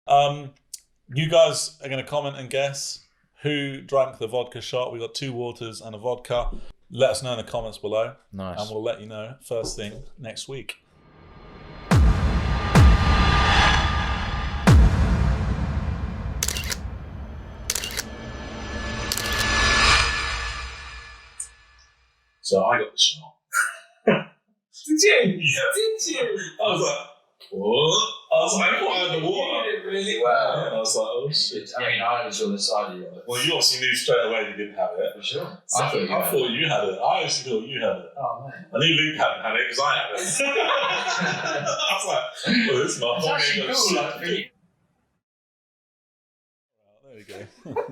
You guys are going to comment and guess who drank the vodka shot. We got 2 waters and a vodka. Let us know in the comments below. Nice. And we'll let you know first thing next week. So I got the shot. Did you? Yeah. Did you? I was like, what? I was like, I had the water. You did it really well. Yeah, I was like, oh shit. I mean, I only saw the side of you. Well, you obviously knew straight away you didn't have it. For sure. So I thought you had it. I actually thought you had it. Oh, man. I knew Luke hadn't had it because I had it. I was like, well, this is my It's actually cool, like, for you. There we go.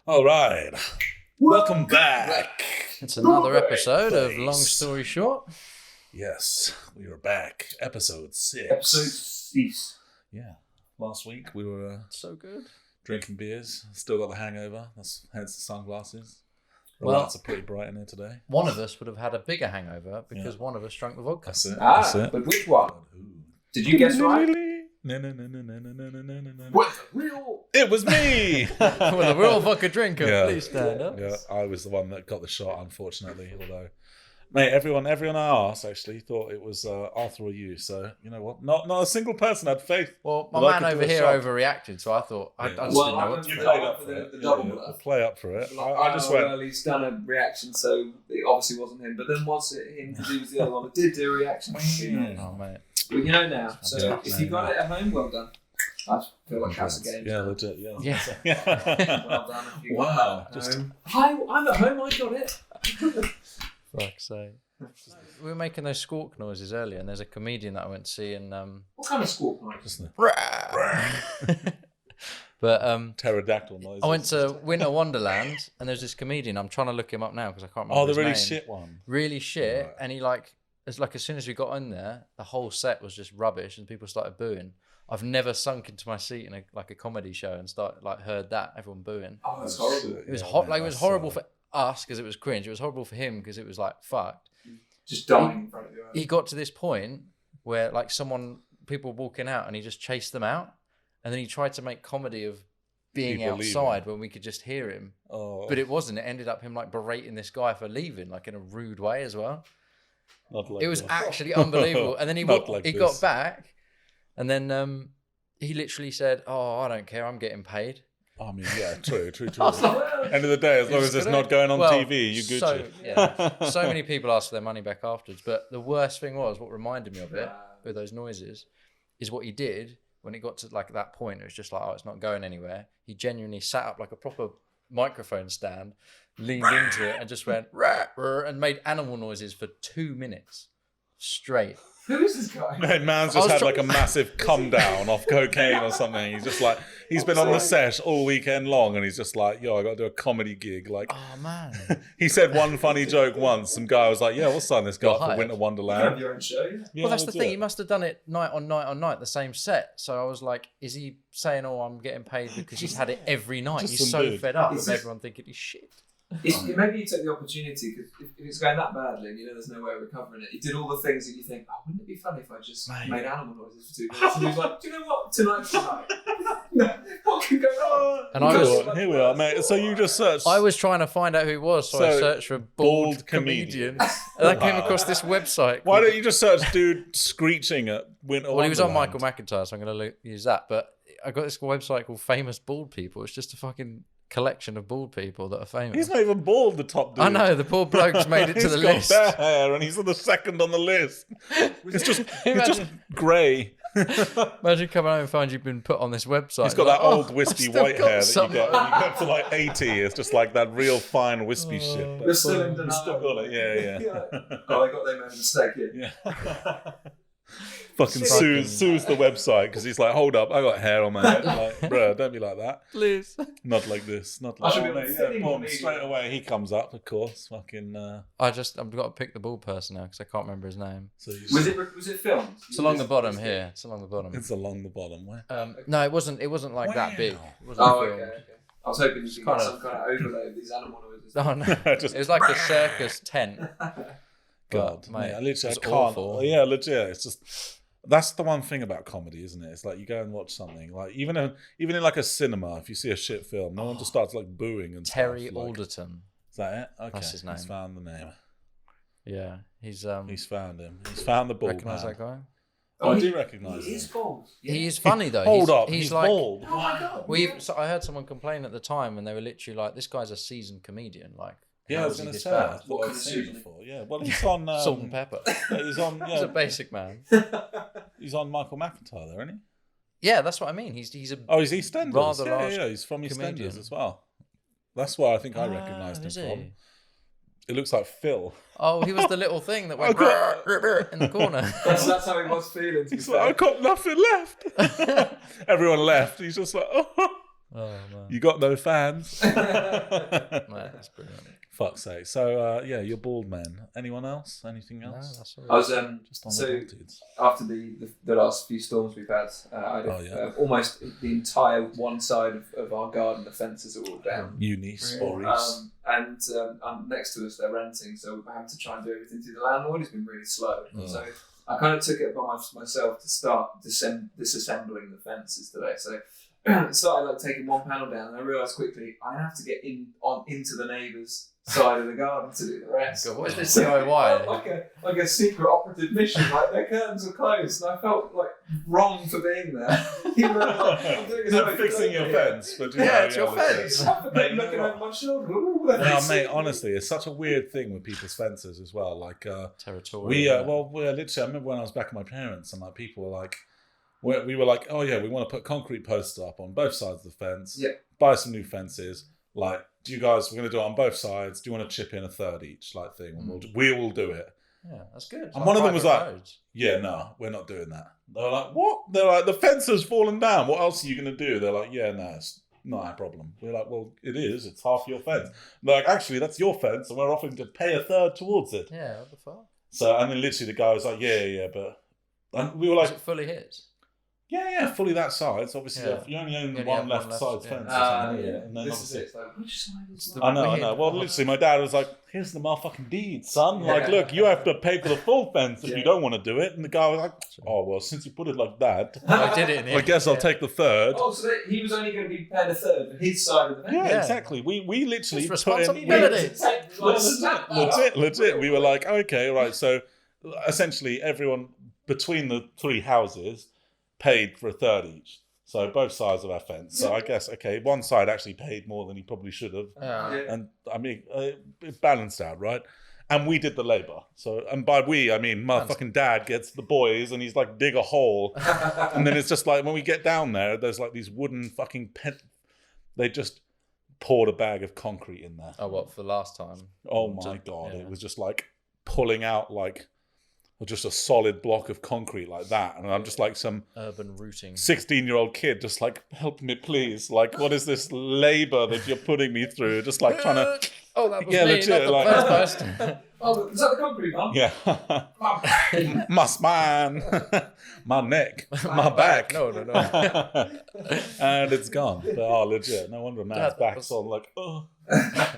All right. Welcome back. It's another episode of Long Story Short. Yes, we are back. Episode 6. Episode 6. Yeah. Last week we were So good. drinking beers. Still got the hangover. That's hence the sunglasses. The Well- lights are pretty bright in here today. One of us would have had a bigger hangover because one of us drank the vodka. That's it. That's it. But which one? Ooh. Did you guess right? No. It What? Real? was me. Well, the real vodka drinker, Yeah. please stand up. Yeah, I was the one that got the shot, unfortunately. Although, mate, everyone I asked actually thought it was Arthur or you. So you know what? Not a single person had faith. Well, my But I man could do over a here shot. overreacted, so I thought I Yeah. just Well, didn't know I what went to for do. the- I went for the double Yeah, bluff. play up for it. Like, I just went. He's done a reaction, so it obviously wasn't him. But then was it him? Because he was the other one that did do a reaction. Oh, mate. Well, you know now. So Yeah, if you got it at home, well done. I feel like that's a game. Yeah, legit. Yeah. Yeah. Well done. If you Wow, got that at just- home. Hi, I'm at home. I got it. Fuck's sake. We were making those squawk noises earlier, and there's a comedian that I went to see, and What kind of squawk noise? Just the but pterodactyl noise. I went to Winter Wonderland, and there's this comedian. I'm trying to look him up now because I can't remember. Oh, the his really name. shit one. Really shit, Right. and he it's like as soon as we got in there, the whole set was just rubbish, and people started booing. I've never sunk into my seat in a comedy show and heard that everyone booing. Oh, that's horrible. It was Yeah, hot. mate, It was that's, horrible for us because it was cringe. It was horrible for him because it was like fucked. Just dying in front of you. He got to this point where people were walking out, and he just chased them out, and then he tried to make comedy of being People outside leaving. when we could just hear him. Oh, But it wasn't. It ended up him berating this guy for leaving, in a rude way as well. not like It was this. actually unbelievable. And then he Not like he this. got back, and then he literally said, "Oh, I don't care. I'm getting paid." I mean, yeah, true. I was like, End of the day, as long He's as it's gonna- not going on well, TV, you Gucci. So, yeah, so many people asked for their money back afterwards. But the worst thing was, what reminded me of it with those noises, is what he did when it got to that point. It was just like, oh, it's not going anywhere. He genuinely sat up like a proper microphone stand, leaned into it, and just went rah, rah, and made animal noises for 2 minutes straight. Who is this guy? Man's I was just had like a massive come down off cocaine or something. He's just like, he's been on the set all weekend long, and he's just like, yo, I got to do a comedy gig. Like, Oh man. he said one funny joke once. Some guy was like, yeah, we'll sign this guy Got up for hired. Winter You have Wonderland. your own show. Yeah, Well, that's the legit. thing. He must have done it night on night on night, the same set. So I was like, is he saying, "Oh, I'm getting paid because he's had it every night"? Just He's some so dude. fed up It's with just- everyone thinking he's shit. Maybe you took the opportunity because if it's going that badly and you know there's no way of recovering it, you did all the things that you think, oh, wouldn't it be funny if I just Mate. made animal noises for 2 minutes? And he was like, do you know what? Tonight's tonight. No, what could go wrong? And I was- Here we are, mate. So you just searched. I was trying to find out who he was, so I So, searched for bald bald comedian. comedian, and I came across this website. Why called- don't you just search dude screeching at Winter Well, he was on Wonderland? Michael McIntyre, so I'm going to use that. But I got this website called Famous Bald People. It's just a fucking collection of bald people that are famous. He's not even bald, the top dude. I know, the poor bloke's made it to He's the got list. bare hair and he's the second on the list. It's just grey. Imagine coming home and find you've been put on this website. He's got Like, that old I've wispy still white got hair that some. you get when you get to like 80. It's just like that real fine wispy shit. We're still in denial. He's still got it, yeah. Oh, I got they made a mistake here. Yeah. Fucking sues the website because he's like, hold up, I got hair on my head. Like, bro, don't be like that. Please. Not like this. Not I like should be that. on Yeah, fitting boom, comedian. straight away he comes up, of course. Fucking. I've got to pick the bald person now because I can't remember his name. So you Was it filmed? It's along the bottom here. It's along the bottom. It's along the bottom. Where? No, it wasn't. It wasn't like that big. Wow. It wasn't Oh, okay, filmed. okay. I was hoping you could kind get of- some kind of overlay of these animal noises. Oh no, Just it was like a circus tent. God, But, mate, I literally it's I can't. awful. Yeah, legit. It's just That's the one thing about comedy, isn't it? It's like you go and watch something, like even in like a cinema, if you see a shit film, no one just starts like booing and Terry stuff. Like, Alderton. is that it? Okay, That's his name. He's found the name. Yeah, he's found him. He's found the bald recognise man. that guy. I do recognise He is him. bald. Yeah. He is funny though. Hold up, he's like bald. Oh my god. I heard someone complain at the time, and they were literally like, "This guy's a seasoned comedian." Like, Yeah, I how was is he going to this say bad? that's what I've seen confusion. before. Yeah, well, he's on Salt and pepper. He's on. He's a Yeah, basic man. he's on Michael McIntyre, there, isn't he? Yeah, that's what I mean. He's a Oh, he's EastEnders. rather yeah, large yeah, he's from comedian. EastEnders as well. That's why I think I recognised him is from. he? It looks like Phil. Oh, he was the little thing that went in the corner. That's how he was feeling. He's like, I got nothing left. Everyone left. He's just like, oh, Oh man, you got no fans. man, that's brilliant. Fuck's sake. So, yeah, you're bald man. Anyone else? Anything No, else? that's all I was Just on so the bald dudes. after the last few storms we've had, almost the entire one side of our garden, the fences are all down. Eunice Really? or Reese. And next to us, they're renting, so we're having to try and do everything through the landlord. He's been really slow. Oh. So I kind of took it upon myself to start disassembling the fences today. So I started like taking one panel down, and I realised quickly I have to get into the neighbour's side of the garden to do the rest. God, what is this So it DIY? felt like a secret operative mission. Like their curtains were closed, and I felt like wrong for being there. Even though I'm doing Is it fixing your fence? But, Yeah, it's your legit. fence. Mate, looking over my shoulder. Well, mate, honestly, it's such a weird thing with people's fences as well. Like, Territorial. we're literally, I remember when I was back at my parents and like people were like, we were like, oh yeah, we want to put concrete posts up on both sides of the fence, Yeah. buy some new fences. Like, we're going to do it on both sides. Do you want to chip in a third each, like thing? And we will do it. Yeah, that's good. It's And like one of them was private like, roads. yeah, no, we're not doing that. They're like, what? They're like, the fence has fallen down. What else are you going to do? They're like, yeah, no, it's not our problem. We're like, well, it is. It's half your fence. They're like, actually, that's your fence, and we're offering to pay a third towards it. Yeah, what the fuck? So, and then literally the guy was like, yeah, but... And we were Was like, it fully his? yeah, fully that side. So obviously, Yeah. you only own You only one have left one left, side yeah. fence. Or something, yeah. And then This is obviously... it. It's like, which side is the- that? I know. Weird. Well, literally, my dad was like, here's the motherfucking deed, son. Like, Yeah. look, you have to pay for the full fence if Yeah. you don't want to do it. And the guy was like, oh, well, since you put it like that, I did it in the I guess I'll take the third. Oh, so he was only going to be paying a third for his side of the fence. Yeah, Yeah. exactly. We literally It's put in... responsibility. Legit. We were like, okay, right. So essentially, everyone between the three houses paid for a third each. So both sides of our fence. So I guess, okay, one side actually paid more than he probably should have. Yeah. And I mean, it balanced out, right? And we did the labour. So, and by we, I mean, my fucking dad gets the boys and he's like, dig a hole. And then it's just like, when we get down there, there's like these wooden fucking they just poured a bag of concrete in there. Oh, what, for the last time? Oh my God. Yeah. It was just like pulling out like just a solid block of concrete like that. And I'm just like some Urban routing. 16-year-old kid just like, help me please. Like, what is this labour that you're putting me through? Just like trying to... Oh, that was Yeah, me, legit, not the like- first post. Oh, is that the concrete one? Yeah. My spine, my neck, my back. No. And it's gone. But legit. No wonder man's That back's was- on like, oh.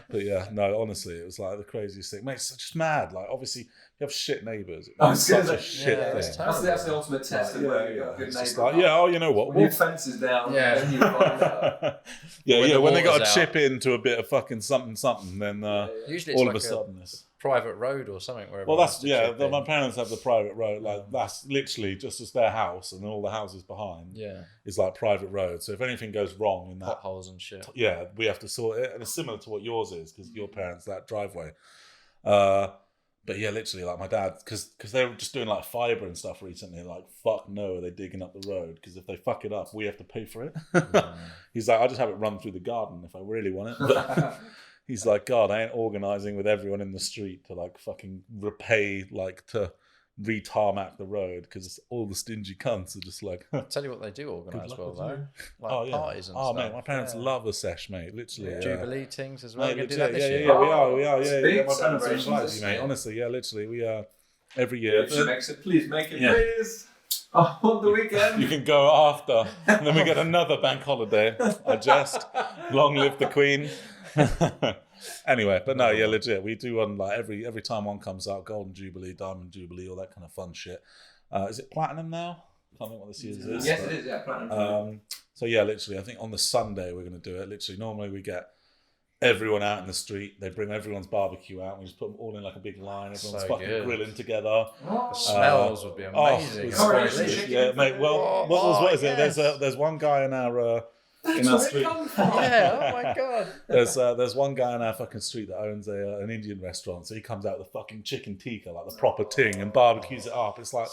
But yeah, no, honestly, it was like the craziest thing. Mate, it's just mad. Like, obviously, you have shit neighbours. I was It's gonna such a say, shit yeah, thing. it's That's the ultimate test of where you've got a good It's neighbour. just like, yeah, oh, you know what? When your fence is down, Yeah. then you find out. Yeah, When when the they got to water's chip into a bit of fucking something, then Usually it's all like of a sudden it's... private road or something. Where Well, everyone that's has to yeah. chip in. My parents have the private road. Like that's literally just as their house, and all the houses behind Yeah, is like private road. So if anything goes wrong in that, potholes and shit. yeah, we have to sort it. And it's similar to what yours is because your parents that driveway. But yeah, literally, like my dad, because they were just doing like fibre and stuff recently. Like, fuck no, are they digging up the road? Because if they fuck it up, we have to pay for it. He's like, I just have it run through the garden if I really want it. But he's like, God, I ain't organising with everyone in the street to like fucking repay, like to re-tarmac the road because all the stingy cunts are just like, I'll tell you what they do organise luck well with though, like oh yeah, parties and oh stuff. mate, my parents Yeah. love a sesh, mate. Literally, Jubilee things as well. Mate, We're gonna do legit, that this yeah, year. yeah, we are, It's yeah. big My parents are celebrations invited this you, mate. year. Honestly, yeah, literally, we every Yeah, year. if she makes it, please make it, Yeah. please. On the weekend. You can go after, and then we get another bank holiday. I jest. Long live the Queen. Anyway, but no, yeah, legit. We do one like every time one comes out, Golden Jubilee, Diamond Jubilee, all that kind of fun shit. Is it platinum now? I can't think what this year's is. Yes, it is. Yeah, platinum. So yeah, literally, I think on the Sunday we're going to do it. Literally, normally we get everyone out in the street. They bring everyone's barbecue out. And we just put them all in like a big line. Everyone's So fucking good. grilling together. The smells would be amazing. It's Coronation great. chicken. Yeah, mate. Well, what is it? yes. There's one guy in our That's where it street. comes from. Yeah, oh my god. There's one guy in our fucking street that owns an Indian restaurant. So he comes out with a fucking chicken tikka, like the proper ting, and barbecues it up. It's like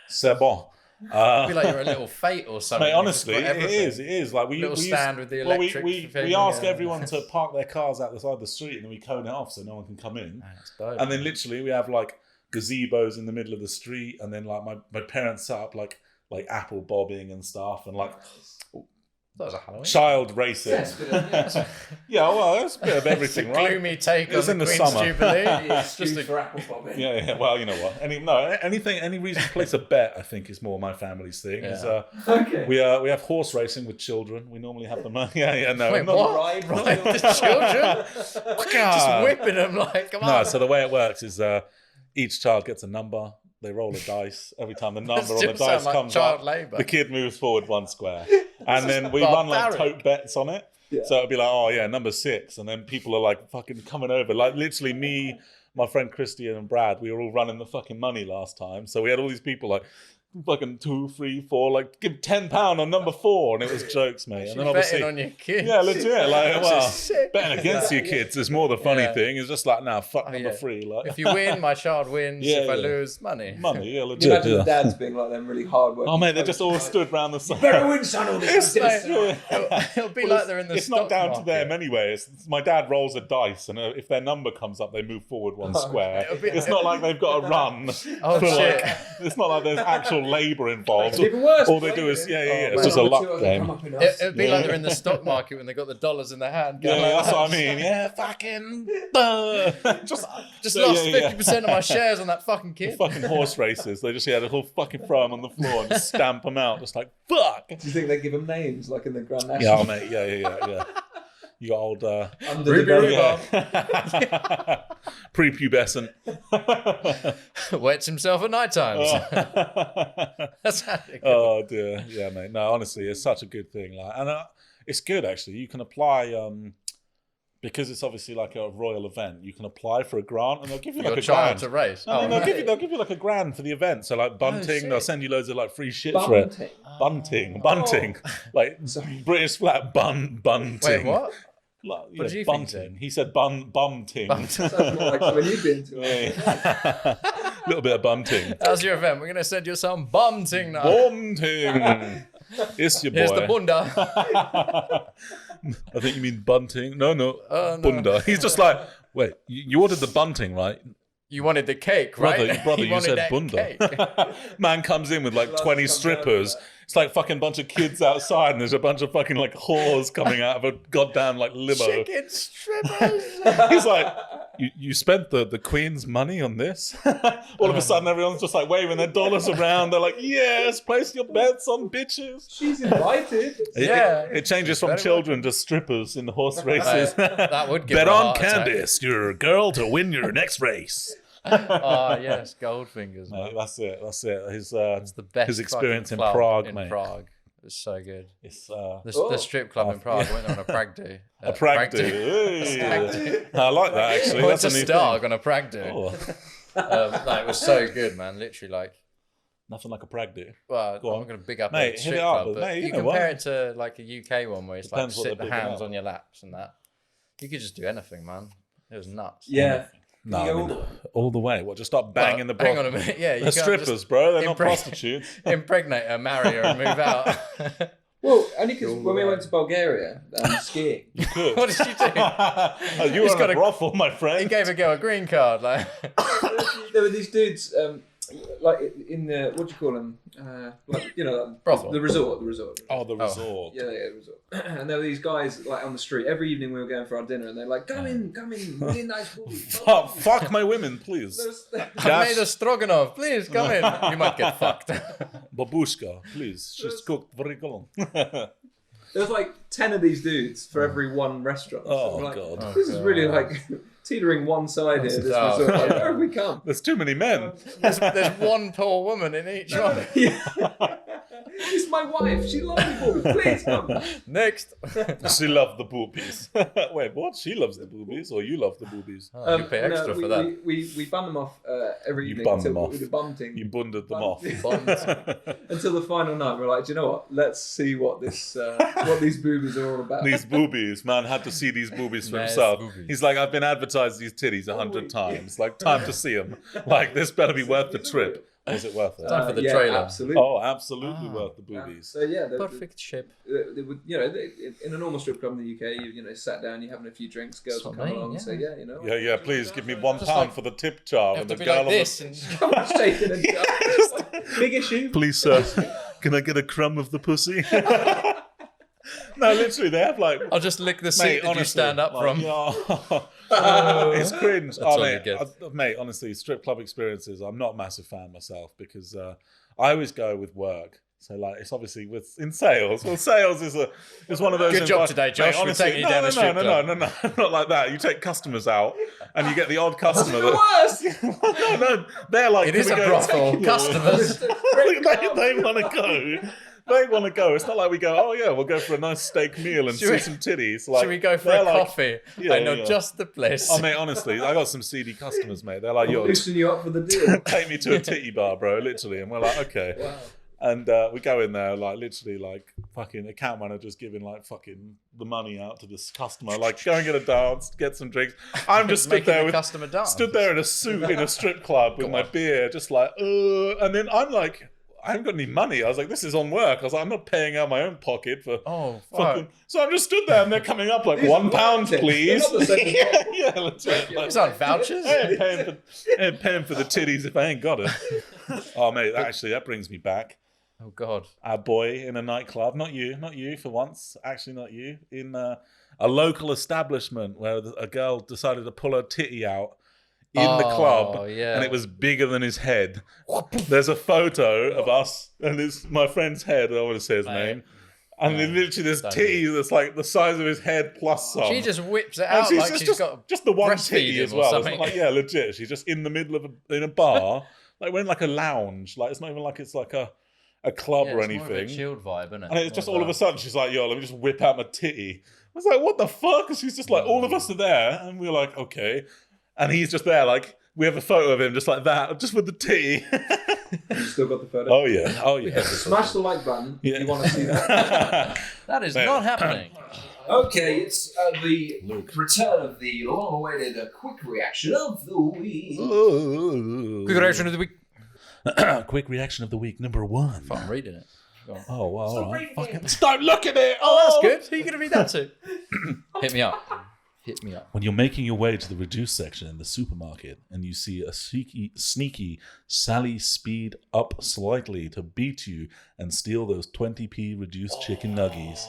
c'est bon. I feel like you're a little fate or something. Mate, honestly, You've got it everything. is. Like we Little we stand with the electric we thing, ask yeah. everyone to park their cars out the side of the street, and then we cone it off so no one can come in. Man, that's dope. And then literally we have like gazebos in the middle of the street, and then like my parents set up like apple bobbing and stuff, and like that was a Halloween. child racing. Yes, but, yeah. Yeah, well, it's a bit of It's a everything, right? gloomy take It's on in the the Queen's summer. Jubilee. It's Just just a for apple popping. Yeah. Well, you know what? Any reason to place a bet, I think, is more my family's thing. Is, Okay. we have horse racing with children. We normally have them. No. Wait, not- what? Ride Right, the children just whipping them like, come on. No, so the way it works is each child gets a number. They roll a dice. Every time the number on the Still sound dice like comes child up, labour. the kid moves forward one square. And then we run like barbaric. tote bets on it. Yeah. So it'll be like, oh yeah, number 6. And then people are like fucking coming over. Like literally me, my friend Christian and Brad, we were all running the fucking money last time. So we had all these people like fucking 2, 3, 4, like give £10 on number 4. And it was jokes, mate. And then obviously, betting on your kids. yeah, legit. Like, well, sick. betting against your kids is more the funny Yeah. thing. It's just like, nah, fuck number yeah. 3. Like, If you win, my child wins. Yeah, if I yeah. lose, money. money, yeah, You legit. imagine Yeah. the dads being like them really hard working. Oh, mate, they just all stood round the side. Better win, son, or this. It's, It'll be like they're in the it's stock not down market. to them anyway. My dad rolls a dice, and if their number comes up, they move forward one square. It'll be- It's not like they've got to run. Oh, for shit. like, it's not like there's actual labour involved. It's even worse. All they do is, yeah. It's man. just a Number luck 2 game. come up in us. It'll be like they're in the stock market when they got the dollars in their hand. Yeah, going like that's that. what I mean. Yeah, fucking. Just So, lost yeah. 50% of my shares on that fucking kid. Fucking horse races. They just had a whole fucking throw them on the floor and just stamp them out. Just like, fuck. Do you think they give them names like in the Grand Yeah, National? oh, mate. Yeah. You got old. Under Ruby the Rhubarb. Yeah. Prepubescent. Wets himself at night times. Oh. That's how it goes. Oh dear, yeah, mate. No, honestly, it's such a good thing. Like, and it's good actually. You can apply because it's obviously like a royal event. You can apply for a grant, and they'll give you Your like a child grand. to race. No, Oh, they'll right. give you like a grand for the event. So like bunting, sick. they'll send you loads of like free shit for it. Bunting, like Sorry. British flat bunting. Wait, what? Like, What yeah, did you think bunting. He said bumting. Sounds more like when you've been to it. A little bit of bunting. How's your event? We're going to send you some bumting now. Bunting. It's your boy. Here's the bunda. I think you mean bunting. No, Oh, no. bunda. He's just like, wait, you ordered the bunting, right? You wanted the cake, right? Brother, He you wanted said that bunda. cake. Man comes in with like Gloves 20 come down, strippers. yeah. It's like fucking bunch of kids outside, and there's a bunch of fucking like whores coming out of a goddamn like limo. Chicken strippers. He's like, you spent the Queen's money on this? All of a sudden, everyone's just like waving their dollars around. They're like, yes, place your bets on bitches. She's invited. It, it changes from Very children to strippers in the horse races. That would give Bet her a on heart attack. Candice, your girl, to win your next race. Oh, yes, Goldfingers. Mate, Man. that's it. His It's the best his experience fucking in club Prague, in mate. Prague. It was so good. It's The strip club in Prague. I went on a Prague do. a Prague do. Hey. I like that actually. I went That's to a new Starg thing. on a Prague do. Oh, No, it was so good, man. Literally, like, nothing like a Prague do. well, Go I'm on. going to big up Mate, a hit strip it up, club, but but mate, you you know compare what? it to like a UK one where it's like Depends what sit they're the bigging hands up. on your laps and that. You could just do anything, man. It was nuts. Yeah. No, You I go mean, all the way. all the way. What? Just start banging the Hang on a minute. Yeah, you They're can't strippers, just bro. They're not impreg- prostitutes. impregnate her, marry her, and move out. Well, only because when we went to Bulgaria skiing, You could. What did she do? Oh, you He's are got a a- brothel, my He friend. gave a girl a green card. Like, there were these dudes, like in the what do you call them? Like Brothel. the resort. Oh, the resort. Yeah, the resort. And there were these guys like on the street every evening. We were going for our dinner, and they're like, "Come in, really nice woman." Fuck my women, please. I made a stroganoff. Please come in. You might get fucked. Babushka, please. She's cooked very good. There was like 10 of these dudes for every one restaurant. Oh, I'm like, God. This is really like teetering one side here. This Oh, resort. Like, yeah. where have we come? There's too many men. There's one poor woman in each one. Yeah. It's my wife. She loves me, boobies. Please come. Next. She loves the boobies. Wait, what? She loves the boobies, or you love the boobies? Oh, you pay extra for that. We bun them off every You evening. bun them off. With a bunting. You bunded them off. Until the final night, we're like, do you know what? Let's see what these boobies are all about. These boobies, man had to see these boobies for Nice himself. boobies. He's like, I've been advertised these titties 100 times. Like, time to see them. Like, this better be worth the trip. Was it worth it? Time for the yeah, trailer. Absolutely. Oh, absolutely worth the boobies. So yeah, Perfect shape. they would, in a normal strip club in the UK, you sat down, you're having a few drinks, girls That's will what I come mean, along and say, Yeah, please give me £1 like- for the tip jar. You have And to the be girl like on this. the... And come on, shaking and big issue. Please, sir, can I get a crumb of the pussy? No, literally, they have like... I'll just lick the seat Mate, that honestly, you stand up like, from. it's cringe. all Mate, you get. mate, honestly, strip club experiences, I'm not a massive fan myself because I always go with work. So like, it's obviously in sales. Well, sales is one of those. Good job today, Josh. We're taking you down the strip club. No, not like that. You take customers out, and you get the odd customer. The worst. No, they're like, It is a "Can we go brothel. take you?" Customers. they want to go. They want to go. It's not like we go, oh yeah, we'll go for a nice steak meal and Should see we- some titties. Like, Should we go for they're a like- coffee? Yeah, I know yeah. just the place. Oh mate, honestly, I got some seedy customers, mate. They're like, yo, Loosen you up for the deal. take me to a titty bar, bro, literally. And we're like, okay. Wow. And we go in there, like, literally, like, fucking account manager's giving, like, fucking the money out to this customer. Like, go and get a dance, get some drinks. I'm just stood Making there the with... customer dance. Stood there in a suit in a strip club with my beer, just like, and then I'm like, I haven't got any money. I was like, this is on work. I was like, I'm not paying out my own pocket for Oh, fucking... fuck. So I'm just stood there and they're coming up like, These are £1, tips. please. They're not the same as yeah, legit. Like, These aren't vouchers. I ain't paying for the titties if I ain't got it. Oh, mate, actually, that brings me back. Oh, God. Our boy in a nightclub, not you for once, actually not you, in a local establishment where a girl decided to pull her titty out in the club, yeah. and it was bigger than his head. There's a photo of us, and it's my friend's head, I don't want to say his name, and then literally this don't titty that's like the size of his head plus some. She just whips it And out she's like she's got just the one breastfeed titty him as or well. It's something. not like, yeah, legit. She's just in the middle of in a bar, like we're in like a lounge. Like it's not even like it's like a club or it's more of a anything. chilled vibe, isn't it? And it's just all of a sudden she's like, yo, let me just whip out my titty. I was like, what the fuck? And she's just like, all of us are there. And we're like, okay. And he's just there, like, we have a photo of him just like that, just with the titty. You still got the photo? Oh, yeah. Oh, yeah. Smash the like button Yeah. if you want to see that. That is Mate. not happening. Okay, it's the Luke. return of the long-awaited quick reaction of the week. Quick reaction of the week. Quick reaction of the week, number 1. Fuck, I'm reading it. Go on. Oh, well, all right. reading it. Fucking stop looking at it. Oh, that's good. Who are you going to read that to? Hit me up. Hit me up. When you're making your way to the reduced section in the supermarket and you see a sneaky Sally speed up slightly to beat you and steal those 20p reduced chicken nuggies.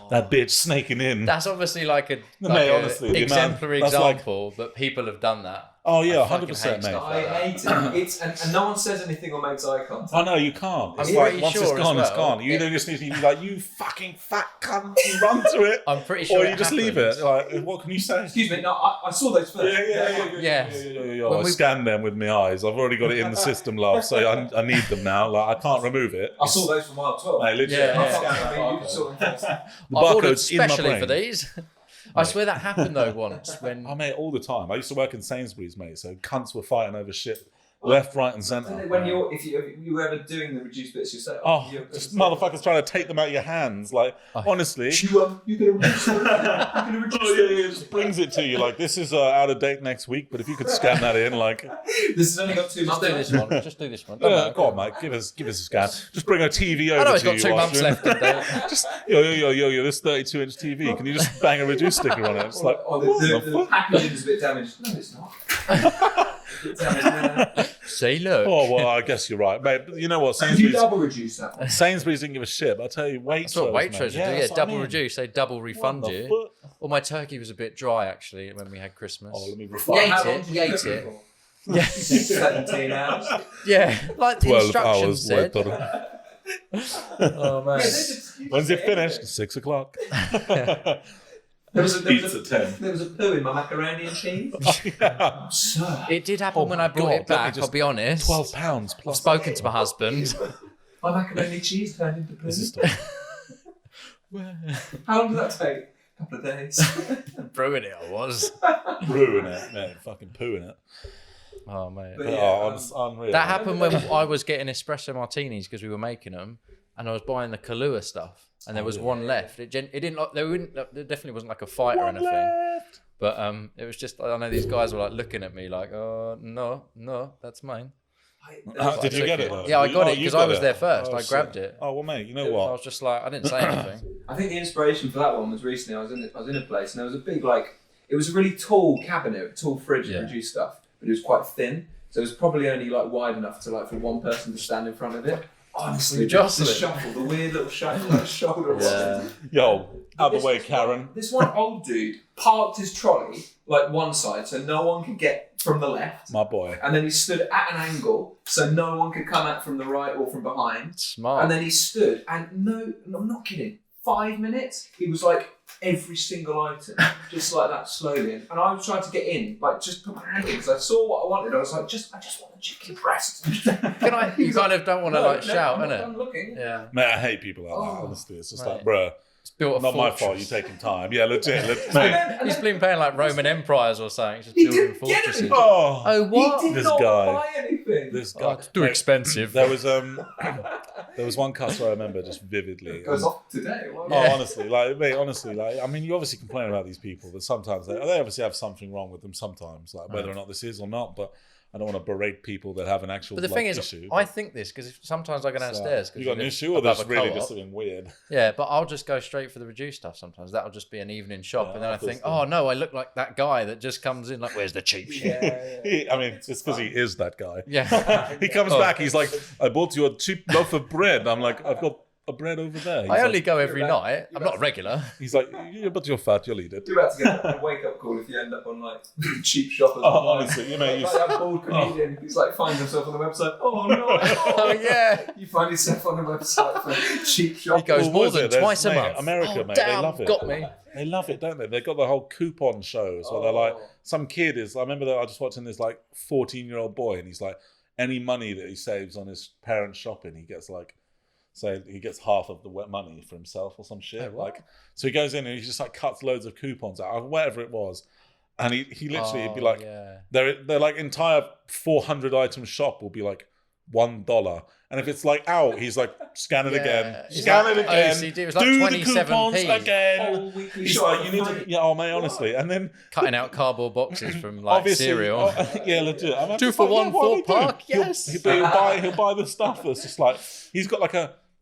That bitch snaking in. That's obviously like a Mate, honestly, the amount- exemplary that's like- example, but people have done that. Oh yeah, I fucking 100%, hate mate. stuff. I hate it. It's and no one says anything or makes eye contact. Oh no, you can't. It's I'm like pretty once sure it's as gone, it's well. gone. You don't just need to be like, you fucking fat cunt, you run to it, I'm pretty sure or it you just leave it. happens. Like, what can you say? Excuse me, no, I saw those first. Yeah. I When we- scanned them with my eyes. I've already got it in the system, love. So I need them now. Like I can't remove it. I saw those from mile 12. Mate, legit. Yeah, I yeah. can't scan them, you saw them first. The I've ordered barcode's in my specially brain. for these. I swear that happened though once when Oh, mate, all the time. I used to work in Sainsbury's, mate. So cunts were fighting over shit, left, right, and centre. When if you were ever doing the reduced bits yourself, Oh, you're- just motherfuckers trying to take them out of your hands. Like, honestly. you're gonna reduce it. You're gonna reduce Oh, yeah, it just brings it to you. Like, this is out of date next week, but if you could scan that in, like, This has only got 2 just months. do this one. Just do this one. Don't yeah, matter. go on, mate, give us a scan. Just bring a TV over I know it's to got you. 2 whilst months you're- left in there. Just yo, this 32-inch TV. Can you just bang a reduce sticker on it? It's like, Oh, what the the fuck? packaging is a bit damaged. No, it's not. A bit damaged there. See, look. Oh well, I guess you're right, mate. But you know what? Could you Sainsbury's, double reduce that one? Sainsbury's didn't give a shit. But I'll tell you, That's what Waitrose, Waitrose mate. would do. that's Yeah, what I double mean. reduce. They double What refund the you. fuck? Well, my turkey was a bit dry actually when we had Christmas. Oh, let me Yeah, refine. How ate long it, did you ate cook it. for? Yeah. 17 hours. Yeah, like the 12 instructions hours said. later. Oh man. When's it finished? 6 o'clock. Eats at 10. There was a poo in my macaroni and cheese. Yeah. Sir. It did happen when I brought God, it let me back. just- I'll be honest. £12 I've plus. spoken to my husband. My macaroni and cheese turned into poo. This is stuff. How long did that take? A couple of days. Brewing it, I was. Ruin it, man. Fucking pooing it. Oh mate. But Unreal. That happened when I was getting espresso martinis because we were making them, and I was buying the Kahlua stuff, and there was one left. It didn't. There definitely wasn't like a fight or anything. Left. But it was just. I know these guys were like looking at me like, oh no, that's mine. Did you get it though? Yeah, I got it you because got I was it? there first. Oh, I grabbed it. Oh well, mate. You know I what? was just like, I didn't say anything. I think the inspiration for that one was recently. I was in a place and there was a big it was a really tall cabinet, a tall fridge to produce stuff, but it was quite thin, so it was probably only wide enough to for one person to stand in front of it. Honestly, the shuffle, the weird little shuffle, shoulder roll. Yo, out the way, Karen. This one old dude parked his trolley one side so no one could get from the left. My boy. And then he stood at an angle so no one could come out from the right or from behind. Smart. And then he stood, and no, I'm not kidding, 5 minutes, he was every single item, just like that slowly. And I was trying to get in, just put my hand in, because I saw what I wanted. I was like, I just want a chicken breast. Can I? You kind of don't want to shout, I'm innit? looking. Yeah. Mate, I hate people like that, honestly. It's just like, bruh, It's built a not my fortress. fault, you're taking time. Yeah, legit. Mate. He's been paying Roman empires or something. Just He building didn't get fortresses. it. Oh, what? He did This not guy. buy anything. this Oh, guy. it's too Mate, expensive. There was one customer I remember just vividly. It goes off today. Oh, Yeah. honestly, I mean, you obviously complain about these people, but sometimes they obviously have something wrong with them sometimes, whether or not this is or not, but I don't want to berate people that have an actual But the thing is, issue. I think this because sometimes I go downstairs. Cause You got an live issue or above there's a really co-op. just something weird? Yeah, but I'll just go straight for the reduced stuff sometimes. That'll just be an evening shop. Yeah, and then I of course think, so. oh no, I look like that guy that just comes in where's the cheap shit? I mean, it's because he is that guy. Yeah. He comes back, he's like, I bought you a cheap loaf of bread. I'm like, I've got a bread over there. He's I like, only go every You're night. about- I'm not a regular. He's like, yeah, but you're fat, you'll eat it. You're about to get a wake-up call if you end up on cheap shoppers. Oh, online. honestly, you know, Like that bald comedian who's finds himself on the website. Oh no! Oh yeah. You find yourself on the website for cheap shopping. He goes Well, more was than it? There's- twice a mate, month. America, oh, mate, they damn, love it. got me. They love it, don't they? They've got the whole coupon shows where they're like, Oh. some kid is, I remember that I just watching this 14-year-old boy, and he's like, any money that he saves on his parents' shopping, he gets say he gets half of the money for himself or some shit. Oh, what? So he goes in and he just cuts loads of coupons out, whatever it was. And he literally he'd be like, yeah. their entire 400 item shop will be $1. And if it's out, he's scan it again, Is scan that it again, OCD? It was do the 27p. coupons again. Whole weekly He's shop you need for to, free. yeah, oh mate, honestly. And then Cutting out cardboard boxes from obviously, cereal. yeah, legit. I'm 2 just for like, one, what are 4 they doing? park, yes. He'll buy the stuff that's just he's got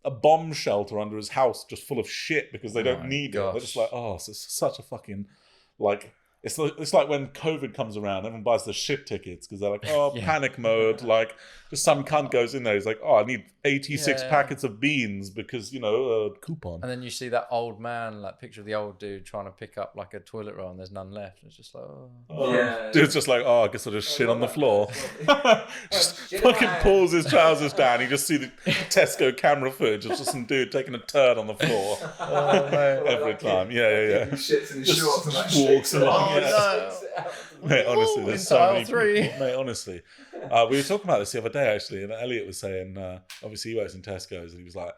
a bomb shelter under his house just full of shit because they don't my need it. They're gosh. just it's such a fucking it's like when COVID comes around, everyone buys the shit tickets because they're Yeah. panic mode. Just some cunt goes in there. He's like, I need 86 Yeah. packets of beans because coupon. And then you see that old man, picture of the old dude trying to pick up a toilet roll and there's none left. It's just Yeah. Dude's just I guess I'll just shit on the floor. Just shit fucking around. pulls his trousers down. You just see the Tesco camera footage of just some dude taking a turd on the floor every time. Yeah. He shits in his Just shorts and walks shakes it along, out. yeah. Shakes it out. Mate, honestly, Ooh, there's into so aisle many 3. people. Mate, honestly. We were talking about this the other day, actually, and Elliot was saying, obviously he works in Tesco's, and he was like,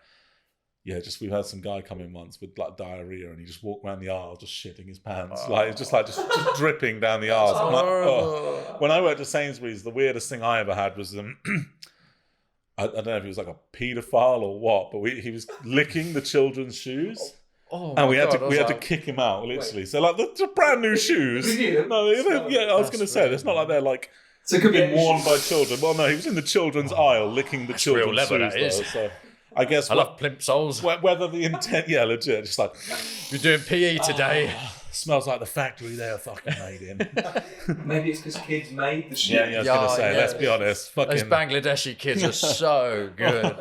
yeah, we've had some guy come in once with diarrhea, and he just walked around the aisle just shitting his pants, just dripping down the aisle. I'm like, oh. When I worked at Sainsbury's, the weirdest thing I ever had was I don't know if he was a paedophile or what, but he was licking the children's shoes. Oh, And we had God, to kick him out, literally. So the brand new shoes. Did you? No, yeah, I was going to say, it's not like they're So it could be being worn by children. Well, no, he was in the children's aisle licking the children's real leather, shoes. that is. Though, so I guess I love plimp soles. whether the intent, yeah, legit, just You're doing PE today. smells like the factory they are fucking made in. Maybe it's because kids made the shit. Yeah, I was going to say, yeah. let's be honest, Those fucking. Bangladeshi kids are so good.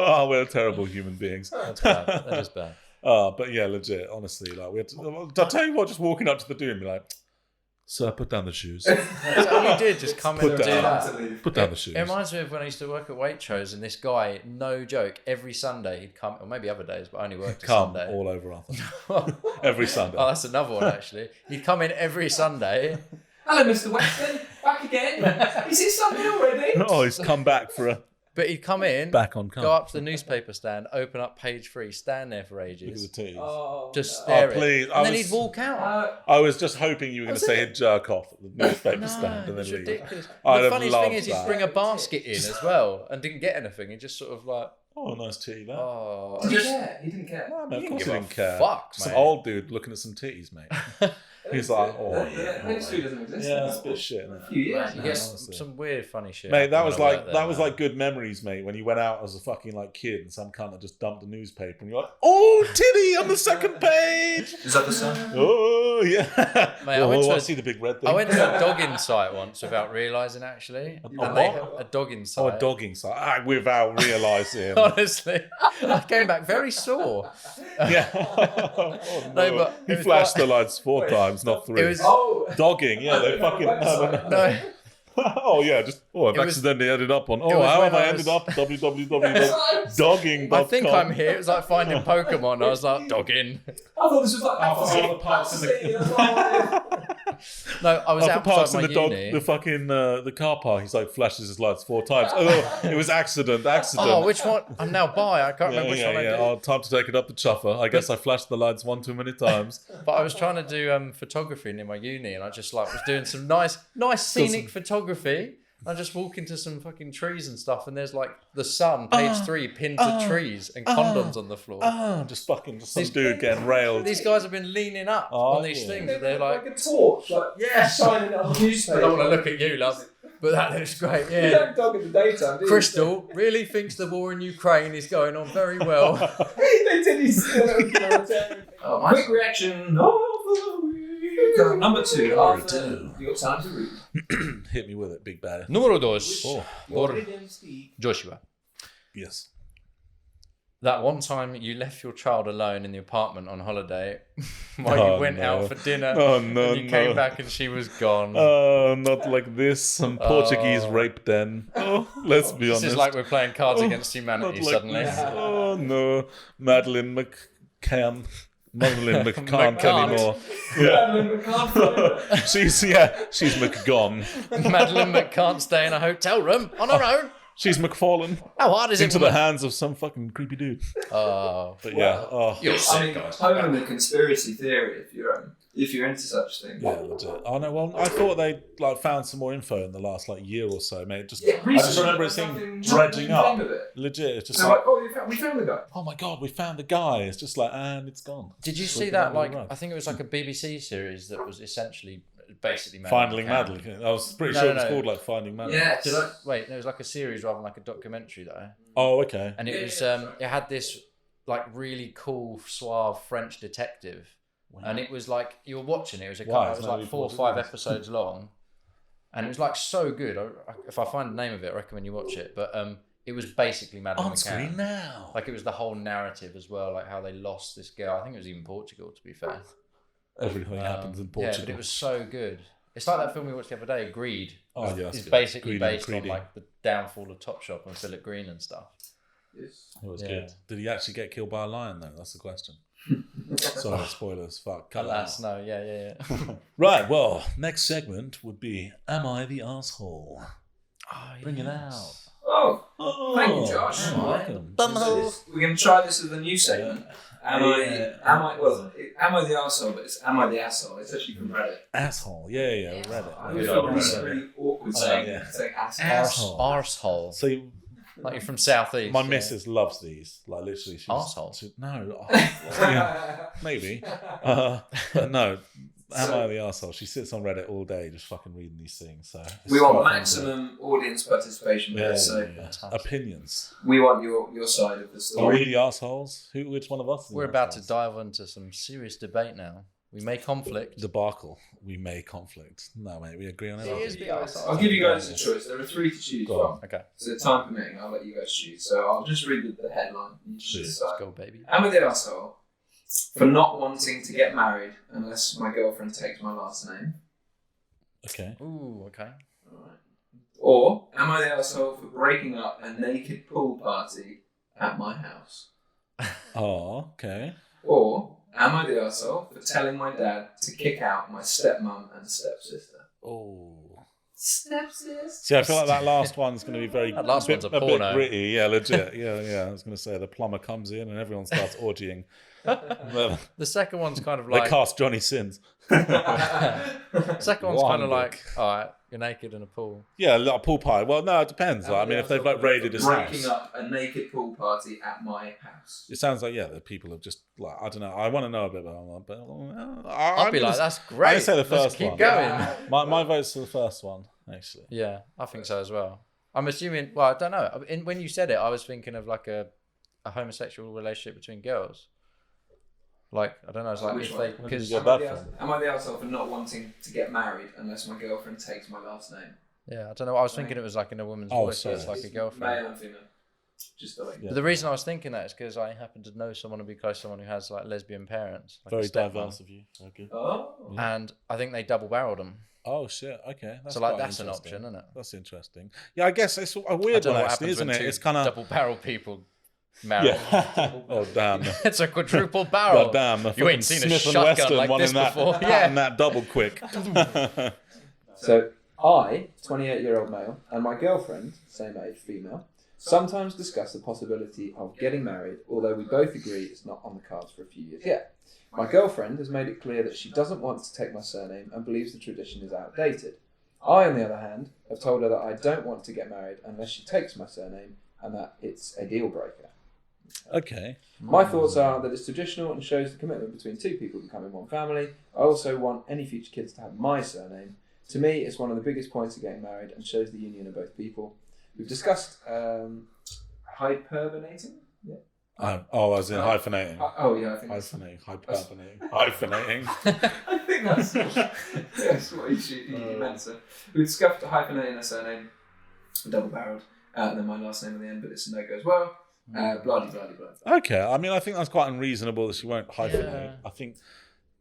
Oh, we're terrible human beings. That's bad. That is bad. But yeah, legit, honestly, we had to. I'll tell you what, just walking up to the dude and be like, Sir, put down the shoes. That's all he did, just come in Put and do down. that. Put down the shoes. It reminds me of when I used to work at Waitrose, and this guy, no joke, every Sunday he'd come, or maybe other days, but I only worked a Come Sunday. all over Arthur. Every Sunday. Oh, that's another one actually. He'd come in every Sunday. Hello, Mr. Weston. Back again. Is it Sunday already? Oh, he's come back for a But he'd come in, back on come. go up to the newspaper stand, open up page 3, stand there for Look at the ages, titties. Oh, just no. stare please. and I then was- he'd walk out. I was just hoping you were going to Was say it? he'd jerk off at the newspaper No, stand and then it's leave. ridiculous. I'd The have funniest thing loved is he'd that. bring a basket in as well and didn't get anything. He just sort of like, Oh, nice titty, that. oh, Did he just care? He didn't care. No, man, of didn't course give he a didn't care. fuck, Some mate. old dude looking at some titties, mate. He's like, oh, yeah. The industry doesn't exist. Yeah, that's a bit of shit, isn't A it? few years you now. get honestly. some weird funny shit. Mate, that happening was when I like worked that there, was man. like good memories, mate. When you went out as a fucking like kid and some cunt that just dumped a newspaper and you're like, oh, titty on the second page. Is that the sun? Oh yeah. Mate, I oh, went to I a- see the big red thing. I went to a dogging site once without realising actually. A And they what? a dogging Oh, site. a dogging site. Without realising. Honestly, I came back very sore. Yeah. Oh, No, but he it was flashed like- the lights 4 times, not 3. It was Oh, Dogging, yeah, they fucking. No. no. Oh yeah, just I've It was- accidentally ended up on. it Oh, was how when have I I ended was- up www.dogging.com? I think I'm here. It was like finding Pokemon. I was like dogging. I thought this was like Alpha Parks in the- No, I was Alpha Parks outside in my the uni. the fucking the car park. He's like flashes his lights 4 times. Oh, it was accident. Oh, which one? I'm now by. I can't remember which one I did. Oh, time to take it up the chuffer. I guess I flashed the lights 1 too many times. But I was trying to do photography near my uni, and I just like was doing some nice scenic photography. I just walk into some fucking trees and stuff, and there's like the sun, page 3, pinned to trees, and condoms on the floor. Just some These- dude getting railed. These guys have been leaning up Oh, on these yeah. things. And they're like, a torch, like shining on the newspaper. I don't want to look at you, love, but that looks great. You Yeah. don't dog in the daytime, do you? Crystal really thinks the war in Ukraine is going on very well. They did his quick reaction. So, number 2. Arthur, you got time to read. Hit me with it, big bad. Número 2. Oh, Por Joshua. yes. That one time you left your child alone in the apartment on holiday while you went out for dinner. Oh no, and you came back and she was gone. Oh, not like this. Some Portuguese rape den. Oh, let's be This honest. is like we're playing Cards Oh, Against not Humanity like suddenly. this. Oh no, Madeline McCann. Madeline McCann McCann. anymore. Yeah. she's McGone. Madeline can't stay in a hotel room on her own. She's McFallen. How hard is it? Into the hands of some fucking creepy dude. Oh, But yeah, oh you're I sick, mean, guys. home the conspiracy theory if you're into such things. yeah, legit. Oh no, well, I thought they like found some more info in the last like year or so, mate. Just Yeah, I just recently, remember it nothing- seemed nothing dredging up. came of it. Legit, it's just They're like, like, oh, we found the guy. oh my god, we found the guy. It's just like, and it's gone. Did you see Sweep it that? under the Like, rug. I think it was like a BBC series that was essentially basically Finding Madeline. Madeline. I was pretty No, sure no, it was no. called like Finding Madeline. Yes. Did I, wait, no, it was like a series rather than like a documentary though. Oh, okay. And it was it had this like really cool suave French detective, and it was like you were watching it. It was Wow, it was it's like not 4 or even 5 good. episodes long, and it was like so good. If I find the name of it, I recommend you watch it. But it was basically Madeline On screen McCann. now. Like it was the whole narrative as well, like how they lost this girl. I think it was even Portugal, to be fair. Everything happens in Portugal. Yeah, but it was so good. It's like that film we watched the other day, Greed. Oh, yeah, that's It's good. basically Greed and based on Greedy. like the downfall of Topshop and Philip Green and stuff. It was Yeah. good. Did he actually get killed by a lion though? That's the question. Sorry, spoilers. Fuck. Cut that Alas, out. no, yeah. Right. Well, next segment would be "Am I the asshole?" Bring it out. Oh, Oh, thank you, Josh. You're welcome. we're going to try this as a new segment. Am I the arsehole? But it's am I the asshole? It's actually from Reddit. Asshole. Yeah, we read I it. always felt really awkward saying yeah. asshole. Asshole. Arsehole. So Like you're from South East. my missus loves these. Like literally, she's Arsehole? no, yeah, maybe. But no. Am I the arsehole? She sits on Reddit all day just fucking reading these things. So it's We want quite fun to- maximum audience participation with Yeah, this, so yeah. Opinions. we want your side of the Are story. we the assholes? Which one of us? is We're the about to arseholes? dive into some serious debate now. We may conflict. Debacle. We may conflict. No, mate. We agree on He it. is the arsehole. I'll give you guys a choice. There are 3 to choose Go on. from. Okay, So time permitting, I'll let you guys choose. So I'll just read the headline. You just Sure. decide. let's go, baby. Am I the asshole for not wanting to get married unless my girlfriend takes my last name? Okay. Ooh, okay. Alright. Or am I the asshole for breaking up a naked pool party at my house? Oh, okay. Or am I the asshole for telling my dad to kick out my stepmom and stepsister? Oh. Stepsister? See, I feel like that last one's going to be very That last one's a bit porno. gritty. Yeah, legit. Yeah. I was going to say the plumber comes in and everyone starts orgying. The second one's kind of They like. cast Johnny Sins. Second one's kind of Wonderful. like, all right, you're naked in a pool. Yeah, a little pool pie. Well, no, it depends. Like, I mean, if they've like raided his breaking house, up a naked pool party at my house. it sounds like the people have just like I don't know. I want to know a bit about that, but I'd be like, that's great. I'd say the Let's first keep one. going. My vote's for the first one, actually. Yeah, I think so as well. I'm assuming. Well, I don't know. When you said it, I was thinking of like a homosexual relationship between girls. Like I don't know. It's like Which if one? they because Yeah, bad friend. Am I the asshole for not wanting to get married unless my girlfriend takes my last name? yeah, I don't know. I was thinking it was like in a woman's voice. So it's sorry. like a girlfriend. Male and female. Just the way. Yeah. But the reason I was thinking that is because I happen to know someone who be close to someone who has like lesbian parents. Like Very a stepmom. diverse of you. Very good. Oh. And I think they double barreled them. Oh shit. Okay. That's So like quite that's an interesting. option, isn't it? That's interesting. Yeah, I guess it's a I weird don't know one, what actually, happens isn't when it? two It's kind of double barrel people marry. yeah. Oh damn. It's a quadruple barrel. God damn. The You ain't fucking seen a Smith and shotgun Wesson like one this in that, before. patting that double quick. So I, 28-year-old male, and my girlfriend, same age, female, sometimes discuss the possibility of getting married, although we both agree it's not on the cards for a few years yet. My girlfriend has made it clear that she doesn't want to take my surname and believes the tradition is outdated. I, on the other hand, have told her that I don't want to get married unless she takes my surname and that it's a deal breaker. Okay. My thoughts are that it's traditional and shows the commitment between two people becoming one family. I also want any future kids to have my surname. To me, it's one of the biggest points of getting married and shows the union of both people. We've discussed hyperbonating. Yeah. I was in hyphenating. Oh yeah, I think Hyphenating. I think that's what you meant. So we discussed hyphenating a surname, double-barreled, and then my last name at the end, but it's a no-go as well. Bloody. Okay. I mean, I think that's quite unreasonable that she won't hyphenate. Yeah. I think.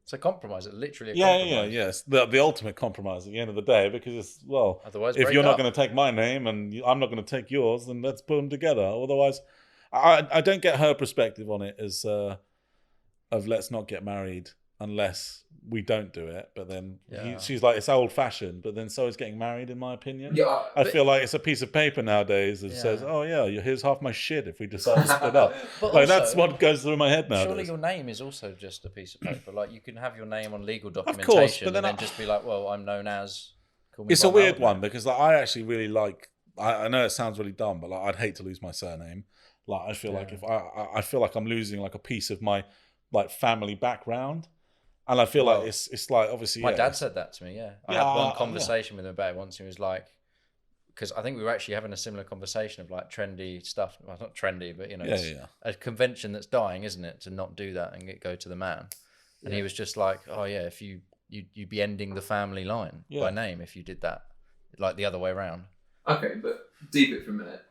It's a compromise. It's literally a Yeah, compromise. yes. The ultimate compromise at the end of the day, because it's Otherwise, if break you're not up. going to take my name and I'm not going to take yours, then let's put them together. Otherwise, I don't get her perspective on it as of let's not get married unless we don't do it. But then she's like, it's old fashioned. But then so is getting married, in my opinion. Yeah, I feel like it's a piece of paper nowadays that says, "Oh yeah, here's half my shit if we decide to split up." But Like that's also, what goes through my head nowadays. surely your name is also just a piece of paper. Like you can have your name on legal course, documentation but then and then just be like, well, I'm known as. Call me It's by a my weird old one name. because like, I actually really like. I know it sounds really dumb, but like I'd hate to lose my surname. Like I feel like if I feel like I'm losing like a piece of my like family background, and I feel like it's like obviously My dad said that to me. Yeah, I Yeah, had one yeah. conversation with him about it once. He was like, because I think we were actually having a similar conversation of like trendy stuff. Well, not trendy, but you know, it's a convention that's dying, isn't it? To not do that and go to the man. And he was just like, oh yeah, if you'd be ending the family line by name if you did that, like the other way around. Okay, but deep it for a minute.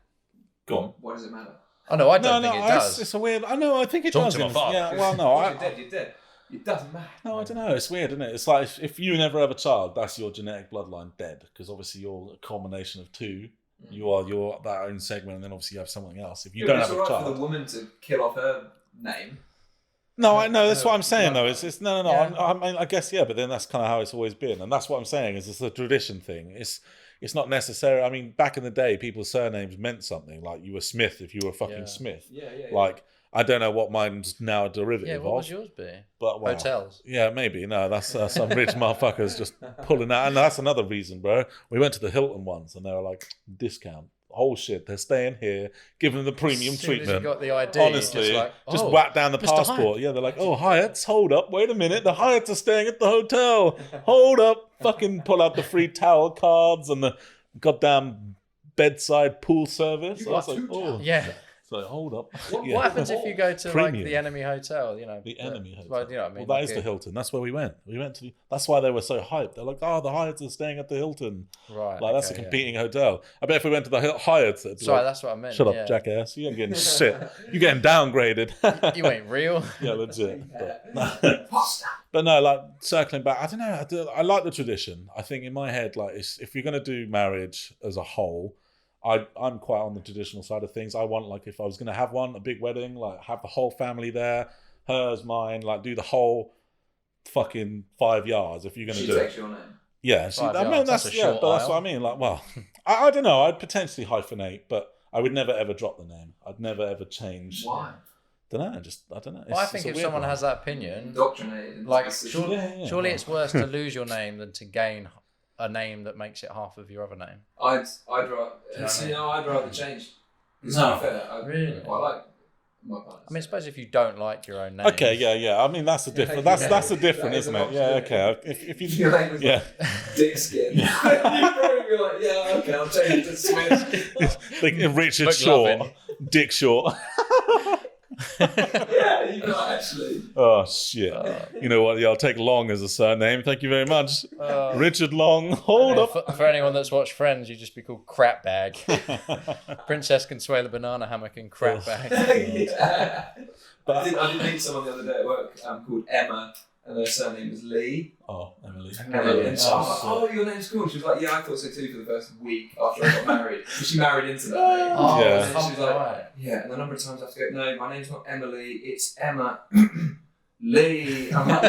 Go on. What does it matter? Oh no, I don't think it does. It's a weird. I know. I think it Talk does. to my in- father. Yeah. Well, no. You're dead. It doesn't matter. No, I don't know. It's weird, isn't it? It's like if you never have a child, that's your genetic bloodline dead because obviously you're a combination of two. You're that own segment, and then obviously you have something else. If you don't have a for child, the woman to kill off her name. no, I know that's what I'm saying though. It's no. Yeah. I guess but then that's kind of how it's always been, and that's what I'm saying. Is it's a tradition thing. It's not necessary. I mean, back in the day, people's surnames meant something. Like you were Smith if you were fucking Smith. Yeah. Like I don't know what mine's now a derivative Yeah, of. what would yours be? But well, Hotels. Yeah, maybe. No, that's some rich motherfuckers just pulling out. And that's another reason, bro. We went to the Hilton once and they were like, discount. Whole shit. They're staying here, giving them the premium As soon as treatment. you got the ID, Honestly, just like, just oh, whack down the Mr. passport. Hyatt. Yeah, they're like, oh, Hyatts, hold up. Wait a minute. The Hyatts are staying at the hotel. Hold up. Fucking pull out the free towel cards and the goddamn bedside pool service. I was like, oh. Yeah. So hold up. What happens if you go to Premium. like the enemy hotel? You know, The enemy hotel. Well, you know what I mean. Well, that like is the Hilton. That's where we went. We went to. That's why they were so hyped. They're like, "Oh, the Hyatts are staying at the Hilton." Right. Like that's a okay, competing hotel. I bet if we went to the Hyatts, it'd be Sorry, like, that's what I meant. shut up, yeah. jackass. You ain't getting shit. You're getting downgraded. You ain't real. Yeah, legit. But no, like circling back, I don't know. I like the tradition. I think in my head, like, if you're gonna do marriage as a whole, I'm quite on the traditional side of things. I want, like, if I was gonna have a big wedding, like have the whole family there, hers, mine, like do the whole fucking 5 yards. If you're gonna do takes it, your name. yeah. I mean that's a yeah, short but that's aisle. what I mean. Like, well, I don't know. I'd potentially hyphenate, but I would never ever drop the name. I'd never ever change. Why? Don't know. I don't know. Well, I think if someone has that opinion, Indoctrinated. like surely, surely it's worse to lose your name than to gain a name that makes it half of your other name. I'd rather. You know what I mean? I'd rather change. It's No. not fair. I Really? quite like my partner. I mean, I suppose if you don't like your own name. Okay, yeah. I mean, that's a different. That's a different, That is isn't an it? Yeah, option, okay. If you, Your name was yeah, Dick Skin. You'd probably be like, yeah, okay, I'll change it to Smith. like Richard McLovin. Short, Dick Short. Yeah, you got actually. Oh shit! You know what? Yeah, I'll take Long as a surname. Thank you very much, Richard Long. Hold up. For anyone that's watched Friends, you'd just be called Crap Bag. Princess Consuela Banana Hammock and Crap Bag. Yeah. I did meet someone the other day at work called Emma, and her surname was Lee. Oh, Emily. And so I was like, oh, your name's cool. She was like, yeah, I thought so too for the first week after I got married. But she married into that name. Oh, Yeah. And then she was like, right. yeah, and the number of times I have to go, no, my name's not Emily, it's Emma Lee. I'm like,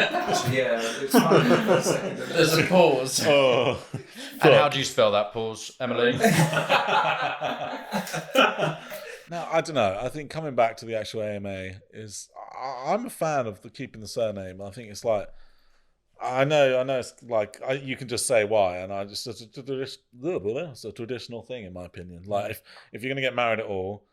yeah, it's fine for a second. There's a pause. Oh, And how do you spell that pause, Emily? no, I don't know. I think coming back to the actual AMA is, I'm a fan of keeping the surname. I think it's like, I know it's like, you can just say why, and it's a traditional thing in my opinion. Like if you're gonna get married at all,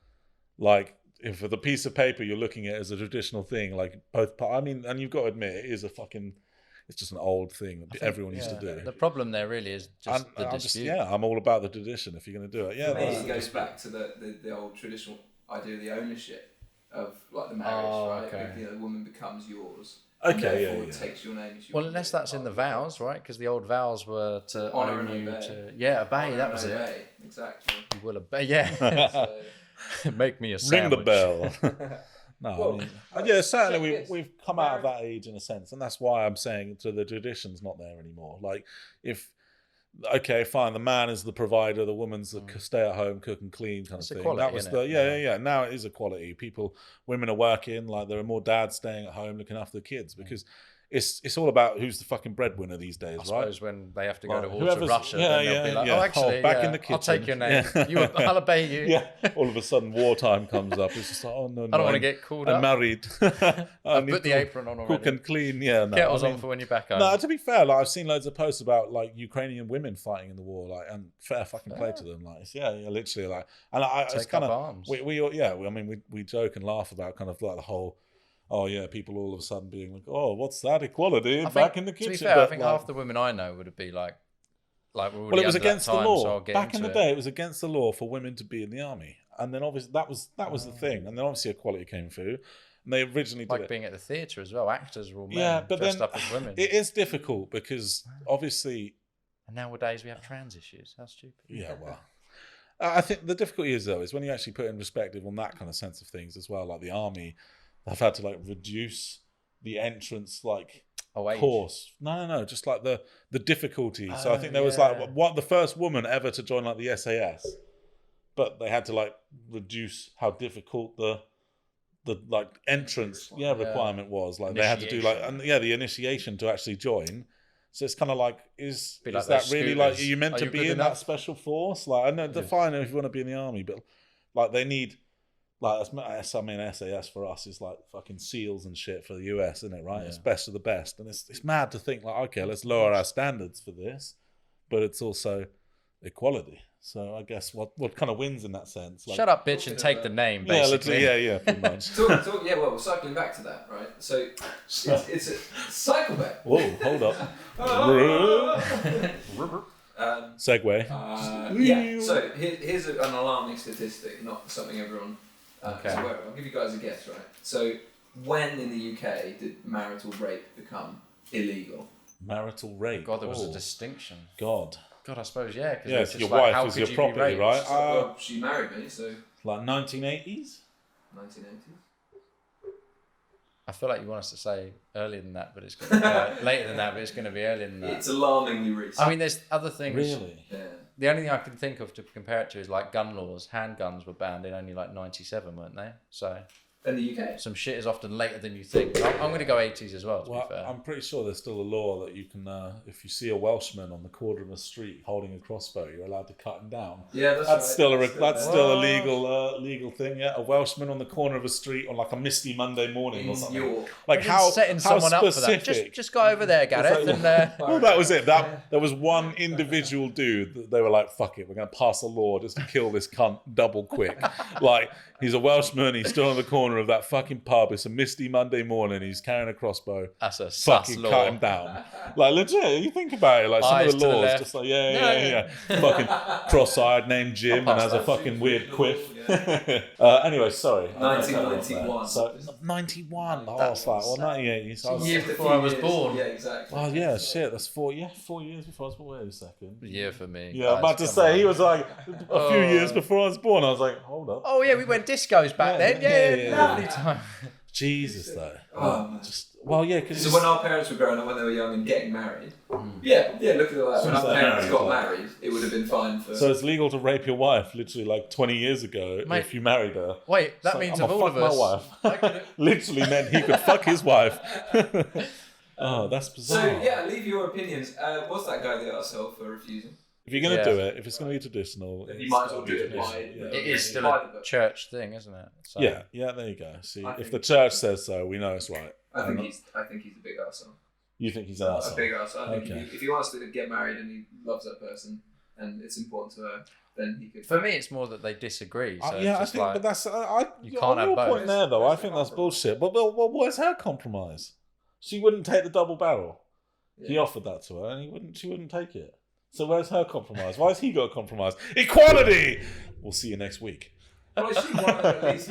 like if the piece of paper you're looking at as a traditional thing, like I mean, and you've got to admit it is it's just an old thing that everyone used to do. The problem there really is just the dispute. I'm all about the tradition. If you're gonna do it, yeah. For me, it goes back to the old traditional idea of the ownership of like the marriage, right? okay. You know, the woman becomes yours. Okay, and yeah. takes your name as yours. Well, unless that's in the vows, right? Because the old vows were to Honour own and you obey. to obey. That was it. Obey, exactly. You will obey. Yeah. So, Make me a Ring sandwich. the bell. No, Well, I mean, yeah, certainly yes. we've come out of that age in a sense, and that's why I'm saying the tradition's not there anymore. Like, okay, fine, the man is the provider, the woman's the stay at home, cook and clean kind It's of thing. equality, That was innit? yeah. Now it is equality. Women are working, like there are more dads staying at home looking after the kids because it's all about who's the fucking breadwinner these days, I right? suppose when they have to go Well, to war to whoever's- Russia, yeah, then they'll yeah, be like, yeah. oh, actually, Back in the I'll take kitchen. your name. Yeah. I'll obey you. Yeah, all of a sudden wartime comes up. It's just like, oh no, I don't want to get called I'm up. married. I've put the apron on cook already. and clean. Yeah, no, Kettles I mean, on for when you're back home. no, to be fair, like I've seen loads of posts about like Ukrainian women fighting in the war, like, and fair fucking play to them. Like, yeah, literally, like, and it's Take kind up of arms. we joke and laugh about kind of like the whole, oh yeah, people all of a sudden being like, oh, what's that equality I back think, in the kitchen? To be fair, But, I think like, half the women I know would be like we're already well, it was under that against the time, law so I'll get back in into the it. day. It was against the law for women to be in the army, and then obviously that was the thing, and then obviously equality came through, and they originally did Like it. being at the theatre as well. Actors were all men Yeah, but dressed then up as women. it is difficult because obviously, And nowadays we have trans issues. How stupid. yeah, well, I think the difficulty is though is when you actually put in perspective on that kind of sense of things as well. Like the army, they've had to like reduce the entrance like age. course. No, just like the difficulty. So I Oh, think there was yeah. like the first woman ever to join like the SAS, but they had to like reduce how difficult the like entrance requirement was. Like they had to do like the initiation to actually join. So it's kind of like is Be like that those really scooters. like are you meant Are to you be good in that enough? special force? Like I know define if you want to be in the army, but like they need like I mean SAS for us is like fucking SEALs and shit for the US, isn't it? Right? It's best of the best, and it's mad to think like okay, let's lower our standards for this, but it's also equality. So I guess what kind of wins in that sense? Like, Shut up, bitch, and take the name, yeah, basically. literally, yeah, pretty much. yeah, well, we're cycling back to that, right? So it's a cycle back. Whoa, hold up. Segway. Yeah. So here's an alarming statistic, not something everyone Okay. So I'll give you guys a guess, right? So when in the UK did marital rape become illegal? Marital rape. God, there was a Oh, distinction. God. God, I suppose, yeah. Cause Yeah, it's so just your like, wife how was could your you be property, raped? right? Well, she married me, so Like 1980s? 1980s. I feel like you want us to say earlier than that, but it's going to be later than that, but it's going to be earlier than that. It's alarmingly recent. I mean, there's other things. Really? Yeah. The only thing I can think of to compare it to is like gun laws. Handguns were banned in only like 97, weren't they? So In the UK. some shit is often later than you think. But I'm going to go 80s as well, to Well, be fair. I'm pretty sure there's still a law that you can, if you see a Welshman on the corner of a street holding a crossbow, you're allowed to cut him down. Yeah, That's right. still a That's still a What? legal thing. Yeah, a Welshman on the corner of a street on like a misty Monday morning in or something. York. Like Imagine how setting how someone up for that. specific. Just go over there, Gareth, like- and Well, that was it. There was one individual dude that they were like, "Fuck it, we're going to pass a law just to kill this cunt double quick." Like he's a Welshman. He's still on the corner of that fucking pub. It's a misty Monday morning. He's carrying a crossbow. that's a sus Fucking law. cut him down. Like legit, you think about it. Like some Eyes of to the the laws, left. just like yeah. Fucking cross-eyed, named Jim, and has a fucking weird quiff. Anyway, sorry. 1991. So 91. Oh, That's it's like well, 1980s. I a was, year Just a before few I was years. born. Yeah, exactly. oh yeah, shit. That's 4 years before I was born. Wait a second. Year for me. Yeah, I'm guys, about to come say on. he was like a few years before I was born. I was like, hold up. Oh yeah, we went discos back then. Yeah, lovely time. Jesus though. Oh, man. Because So when our parents were growing up, when they were young and getting married, yeah, look at all that. So When our they're parents married, got like- married, it would have been fine for. so it's legal to rape your wife literally like 20 years ago Mate. if you married her. Wait, that So means I'm of gonna all of fuck us. my wife. Literally meant he could fuck his wife. Oh, that's bizarre. So yeah, leave your opinions. What's that guy the arsehole for refusing? If you're gonna Yeah. do it, if it's gonna be traditional, You it's might as gotta well be do it traditional. by- Yeah. It is still By a the book. church thing, isn't it? So, Yeah, there you go. See, I if think- the church says so, we know it's right. I think he's a big arsehole. You think he's an A asshole? big arsehole. I think Okay. if he wants to get married and he loves that person and it's important to her, then he could. For me, it's more that they disagree. So Yeah, I just think, like, but that's you on can't have your both. point there, though. I think that's bullshit. But where's her compromise? She wouldn't take the double barrel. He Yeah. offered that to her, and she wouldn't take it. So where's her compromise? Why has he got a compromise? Equality. We'll see you next week. Well, is she one of them at least?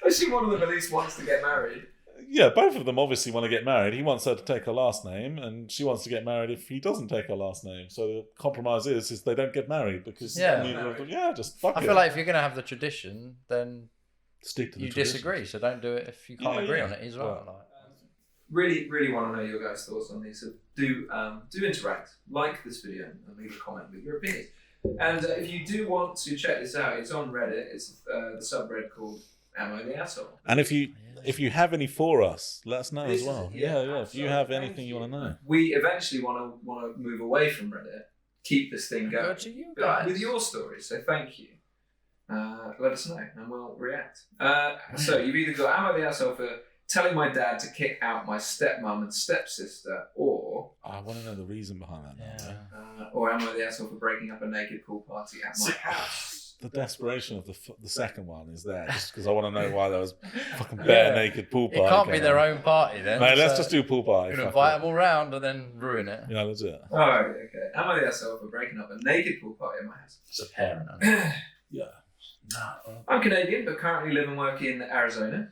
Is she one of them at least wants to get married? Yeah, both of them obviously want to get married. He wants her to take her last name, and she wants to get married if he doesn't take her last name. So the compromise is they don't get married because Yeah. neither of them. Yeah, just fuck I it. feel like if you're going to have the tradition, then Stick to the you tradition. disagree. So don't do it if you can't Yeah, agree yeah. on it as well. Right. Like, Really, really want to know your guys' thoughts on these. So do interact, like this video, and leave a comment with your opinions. And if you do want to check this out, it's on Reddit. It's the subreddit called "Am I the Asshole?" And if you have any for us, let us know This as is- well. yeah, Yeah. If you have absolutely. anything you want to know. We eventually want to move away from Reddit, keep this thing go going to you but guys. with your stories. So thank you. Let us know, and we'll react. So you've either got "Am I the Asshole?" for telling my dad to kick out my stepmom and stepsister, or I want to know the reason behind that. Yeah. Now. or am I the asshole for breaking up a naked pool party at my house? The desperation of the second one is there, just because I want to know why there was fucking bare Yeah. naked pool It party. can't be going their on. own party then. Mate, let's so just do pool party. you can fuck invite it. them all round and then ruin it. Yeah, legit. Alright, okay. Am I the asshole for breaking up a naked pool party at my house? It's a parent. I Yeah. I'm Canadian, but currently live and work in Arizona.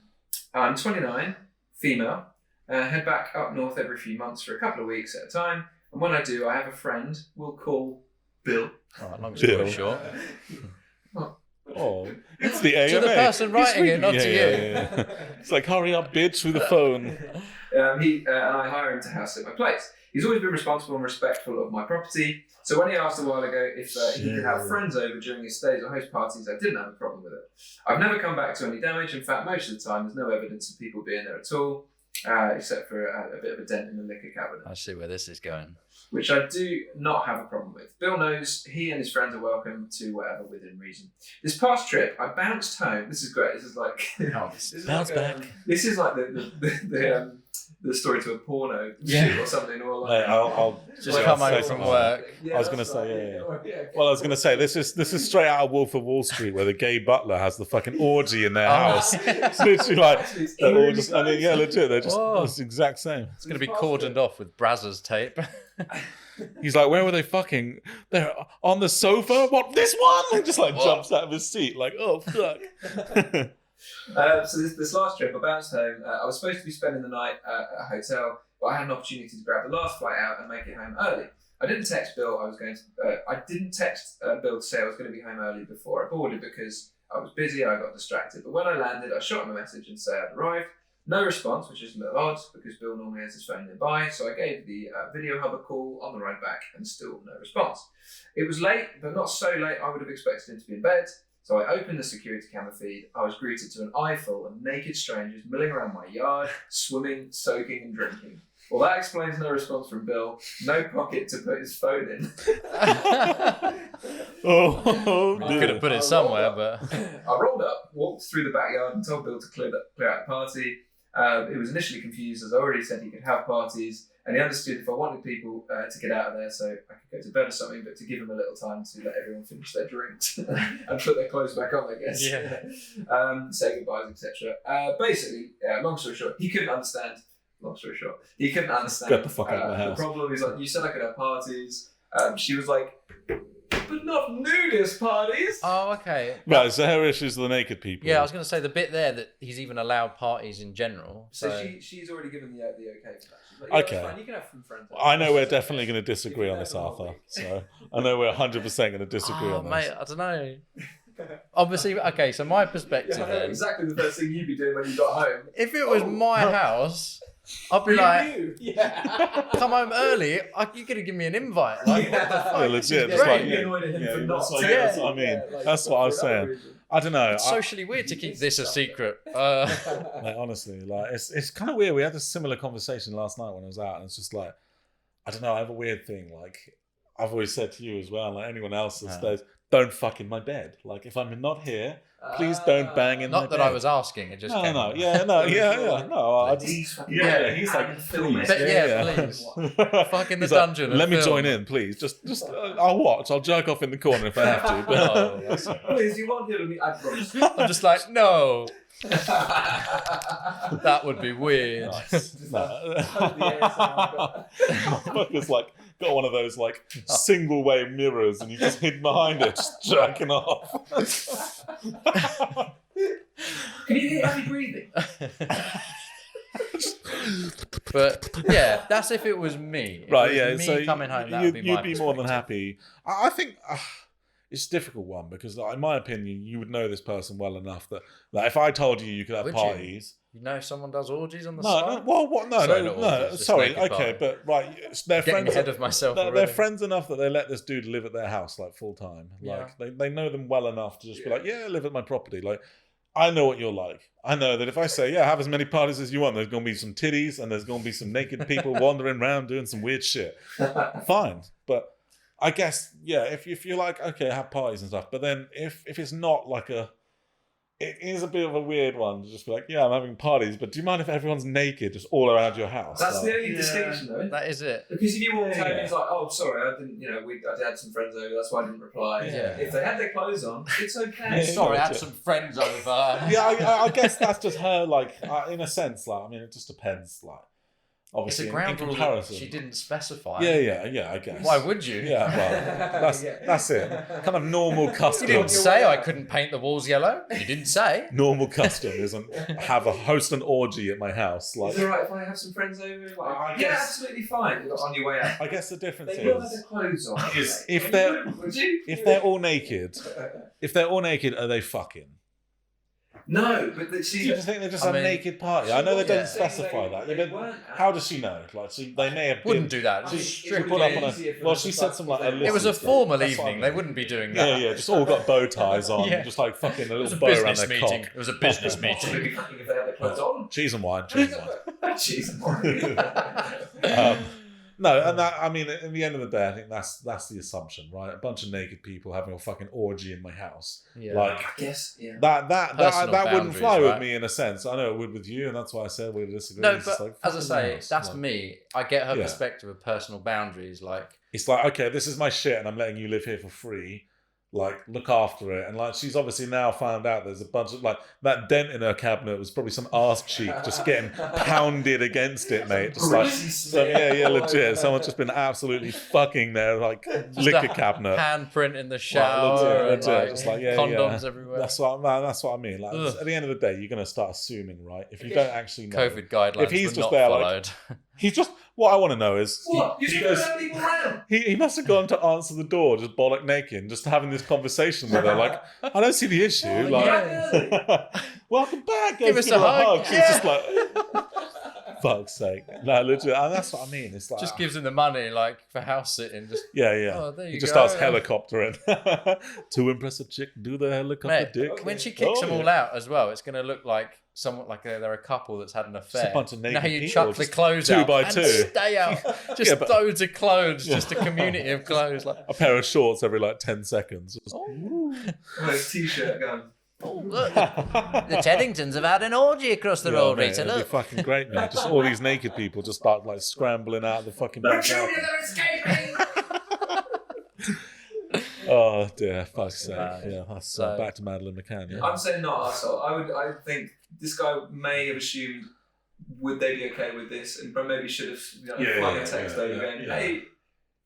I'm 29, female. Head back up north every few months for a couple of weeks at a time. And when I do, I have a friend we'll call Bill. All right, long Bill. story short. Oh, it's the AMA. To the person writing it, not to you. Yeah. It's like, hurry up, bitch, through the phone. He and I hire him to house at my place. He's always been responsible and respectful of my property. So when he asked a while ago if he could have friends over during his stays or host parties, I didn't have a problem with it. I've never come back to any damage. In fact, most of the time, there's no evidence of people being there at all, except for a bit of a dent in the liquor cabinet, I see where this is going. which I do not have a problem with. Bill knows he and his friends are welcome to whatever within reason. This past trip, I bounced home. This is great. This is like Oh, this is Bounce like, back. This is like the the story to a porno Yeah. shoot or something, or like Mate, I'll Just yeah, come I'll home say from something. work. Yeah, I was that's gonna say, right. yeah. Well, I was gonna say this is straight out of Wolf of Wall Street, where the gay butler has the fucking orgy in their house. It's literally like Actually, it's they're all really just. I mean, yeah, close. legit. They're just Oh. it's the exact same. It's going to be cordoned off with Brazzers tape. He's like, where were they fucking? They're on the sofa. What? This one? And just like What? jumps out of his seat, like, oh fuck. So this last trip, I bounced home. I was supposed to be spending the night at a hotel, but I had an opportunity to grab the last flight out and make it home early. I didn't text Bill. I didn't text Bill to say I was going to be home early before I boarded because I was busy. I got distracted. But when I landed, I shot him a message and said I'd arrived. No response, which is a little odd because Bill normally has his phone nearby. So I gave the video hub a call on the ride back and still no response. It was late, but not so late I would have expected him to be in bed. So I opened the security camera feed. I was greeted to an eye full of naked strangers milling around my yard, swimming, soaking, and drinking. Well, that explains no response from Bill. No pocket to put his phone in. Oh, You could have put it somewhere, but I rolled up, walked through the backyard, and told Bill to clear out the party. He was initially confused, as I already said he could have parties, and he understood if I wanted people to get out of there so I could go to bed or something, but to give him a little time to let everyone finish their drinks and put their clothes back on, I guess. Yeah. Say goodbyes, etc. Basically, long story short, he couldn't understand. Long story short, he couldn't understand. Get the fuck out of my house. The problem is, like, you said I could have parties. She was like, but not nudist parties. oh, okay. Right, so her issues are the naked people. Yeah, I was going to say the bit there that he's even allowed parties in general. So she's already given the okay for that. She's like, yeah, Okay. that's fine. You can have some friends. I know we're definitely going to disagree on this, Arthur. So I know we're 100% going to disagree Oh, on this. mate, I don't know. Obviously, okay, so my perspective Yeah, then, exactly the first thing you'd be doing when you got home. if it was my house, I'd be You like, knew. Yeah. come home early, you could have given me an invite. Like, what the Yeah. fuck? Yeah, legit. This is Just like, great. You'd be annoyed at him for not that's what, saying that's it. what I mean. Yeah, like, That's what I was for that saying. reason. I don't know. It's socially weird to keep this a secret. Like, honestly, like it's kind of weird. We had a similar conversation last night when I was out, and it's just like, I don't know. I have a weird thing. Like I've always said to you as well, like anyone else that says, don't fuck in my bed. Like if I'm not here, please don't bang in my Not that bed. I was asking, it just No, came no, up. yeah, no, yeah. No, I just, He's fucking he's I like, can film it. But yeah, please. Fuck in the He's like, dungeon and let me film. join in, please. Just I'll watch. I'll jerk off in the corner if I have to. But Oh, that's all right. Please, you won't hear me. I promise. I'm just like, no, That that would be weird. Motherfucker's like got one of those like single way mirrors, and you just hid behind it, just jerking off. Can you hear me breathing? But yeah, that's if it was me. If Right, it yeah. was me So coming home, that would be my you'd be more than perspective. happy. I think it's a difficult one because, in my opinion, you would know this person well enough that, like, if I told you you could have Would you? parties. You know, if someone does orgies on the No, side. well, what? No, Sorry, no, not no. orgies, just Sorry, naked okay, party. but right, they're Getting friends. ahead of myself They're already. friends enough that they let this dude live at their house like full time. Yeah. Like they know them well enough to just be like, yeah, live at my property. Like I know what you're like. I know that if I say, yeah, have as many parties as you want, there's gonna be some titties and there's gonna be some naked people wandering around doing some weird shit. Fine, but I guess yeah, if you're like, okay, have parties and stuff, but then if it's not like it is a bit of a weird one to just be like, yeah, I'm having parties, but do you mind if everyone's naked just all around your house? That's Like, the only distinction, though. That is it. Because if you walked home and Yeah. it's like, oh, sorry, I didn't, I had some friends over, that's why I didn't reply. Yeah. If they had their clothes on, it's okay. Yeah, Sorry, I had yeah. some friends over. yeah, I guess that's just her, like, in a sense, like, I mean, it just depends, like, It's obviously, a ground in rule that comparison. she didn't specify. Yeah, I guess. Why would you? Yeah, well, that's it. Kind of normal You custom. didn't say I couldn't paint the walls yellow. You didn't say. Normal custom isn't have a host an orgy at my house. Like, Is it alright if I have some friends over? I Like, guess- yeah, absolutely fine. On your way out. I guess the difference They will have is their clothes on. is okay? if they're- Would you? if they're all naked, are they fucking? No, but Do see, you just think they're just I a mean, naked party? I know they yeah. don't specify that. Yeah, but how does she know? Like, they may have been. Wouldn't do that. She- Just it She would put be up on easier a. for Well, them she to said fuck some like. if they- It was a illicit formal stuff. That's what I evening. They mean. wouldn't be doing Yeah, that. yeah, just all got bow ties on, Yeah. just like fucking a It was little a bow around business their meeting. cock. It was a business They'd meeting. be fucking if they had their clothes on. Cheese and wine, cheese and wine. Jeez. Um, No, and that, I mean, in the end of the day, I think that's the assumption, right? A bunch of naked people having a fucking orgy in my house. Yeah. Like, I guess, yeah. that Personal wouldn't boundaries, fly with right? me in a sense. I know it would with you, and that's why I said we disagree. No, It's just but like, as I fucking say, house. that's Like, me. I get her Yeah. perspective of personal boundaries. Like, it's like, okay, this is my shit, and I'm letting you live here for free. Like, look after it. And like, she's obviously now found out there's a bunch of like that dent in her cabinet was probably some arse cheek just getting pounded against it, mate. Just like, yeah, legit. Someone's just been absolutely fucking their like liquor cabinet. handprint in the Like, shower, legit, and, like, just like, yeah, condoms yeah. everywhere. That's what I mean. Like, Ugh. at the end of the day, you're gonna start assuming, right? If you don't actually know, COVID guidelines If he's were just not there, like, followed. he's just. What I want to know is What? You he think goes. there's people around? He must have gone to answer the door just bollock naked and just having this conversation with her. Like, I don't see the issue. Oh, like, yeah. welcome back. Give Goes us to a her hug. She's just like, fuck's sake. No, legit. And that's what I mean. It's like, Just gives him the money, like, for house sitting. Just yeah. Oh, there He you just go. starts helicoptering. To impress a chick, do the helicopter Mate, dick. when she kicks Oh, them all out as well, it's going to look like someone like they're a couple that's had an affair. bunch of naked now you people, chuck the just clothes two out by and two. stay out. Just Yeah, but- loads of clothes, just a community of clothes. Like, A pair of shorts every like 10 seconds. Just, With a t-shirt going. oh, look, the Teddingtons have had an orgy across the road, mate, Rita. it'd be Look. fucking great, mate. Just all these naked people just start like scrambling out of the fucking The back. children are escaping! Oh dear, fuck's sake. bad. Yeah, that's So- back to Madeleine McCann. Yeah. I'm saying not arsehole. I think this guy may have assumed, would they be okay with this? And maybe should have flung a text over going, hey,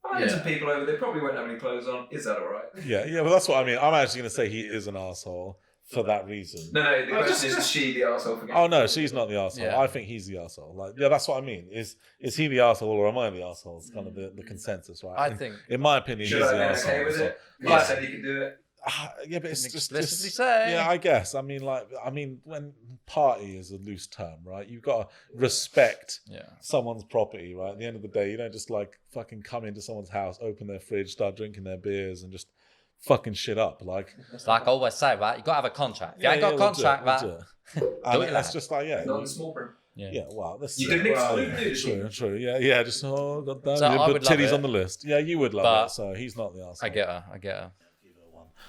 finding some people over there, probably won't have any clothes on. Is that alright? Yeah, but that's what I mean. I'm actually going to say he is an asshole for that reason. No, the question is she the arsehole for getting Oh no, she's not the arsehole. Yeah. I think he's the arsehole. Like, yeah, that's what I mean. Is he the arsehole or am I the arsehole? It's kind of the consensus, right? I think. in my opinion, Should he's I the be arsehole. okay with so- it? You Like- said you could do it. Yeah, but it's Can just explicitly say. Yeah, I guess. I mean, when party is a loose term, right? You've got to respect Yeah. someone's property, right? At the end of the day, you don't just like fucking come into someone's house, open their fridge, start drinking their beers, and just fucking shit up. Like, It's like I always say, right? You got to have a contract. If you ain't got a contract, legit. And it, that's lad. just like, yeah. Not in small print. Yeah, wow. This You didn't exclude nudity. True. Yeah. Just goddamn, So you I put would love titties it. on the list. Yeah, you would love But it. So he's not the arsehole. I get her.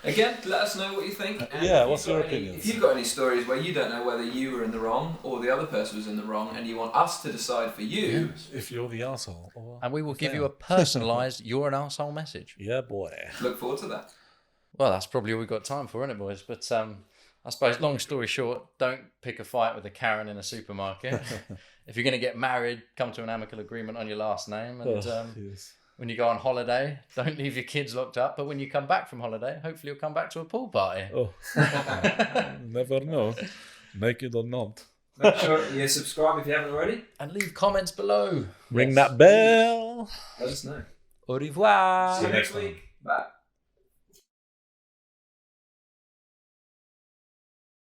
Again, let us know what you think. And Yeah, if what's you've your got any- opinions? If you've got any stories where you don't know whether you were in the wrong or the other person was in the wrong and you want us to decide for you, If you're the arsehole. Or And we will give you a personalised "you're an arsehole" message. yeah, boy. look forward to that. Well, that's probably all we've got time for, isn't it, boys? But I suppose, long story short, don't pick a fight with a Karen in a supermarket. If you're going to get married, come to an amicable agreement on your last name. And Yes. when you go on holiday, don't leave your kids locked up. But when you come back from holiday, hopefully you'll come back to a pool party. Oh, never know. Naked or not. Make sure you subscribe if you haven't already. And leave comments below. Ring that bell. Let us know. Au revoir. See you next next week. Bye.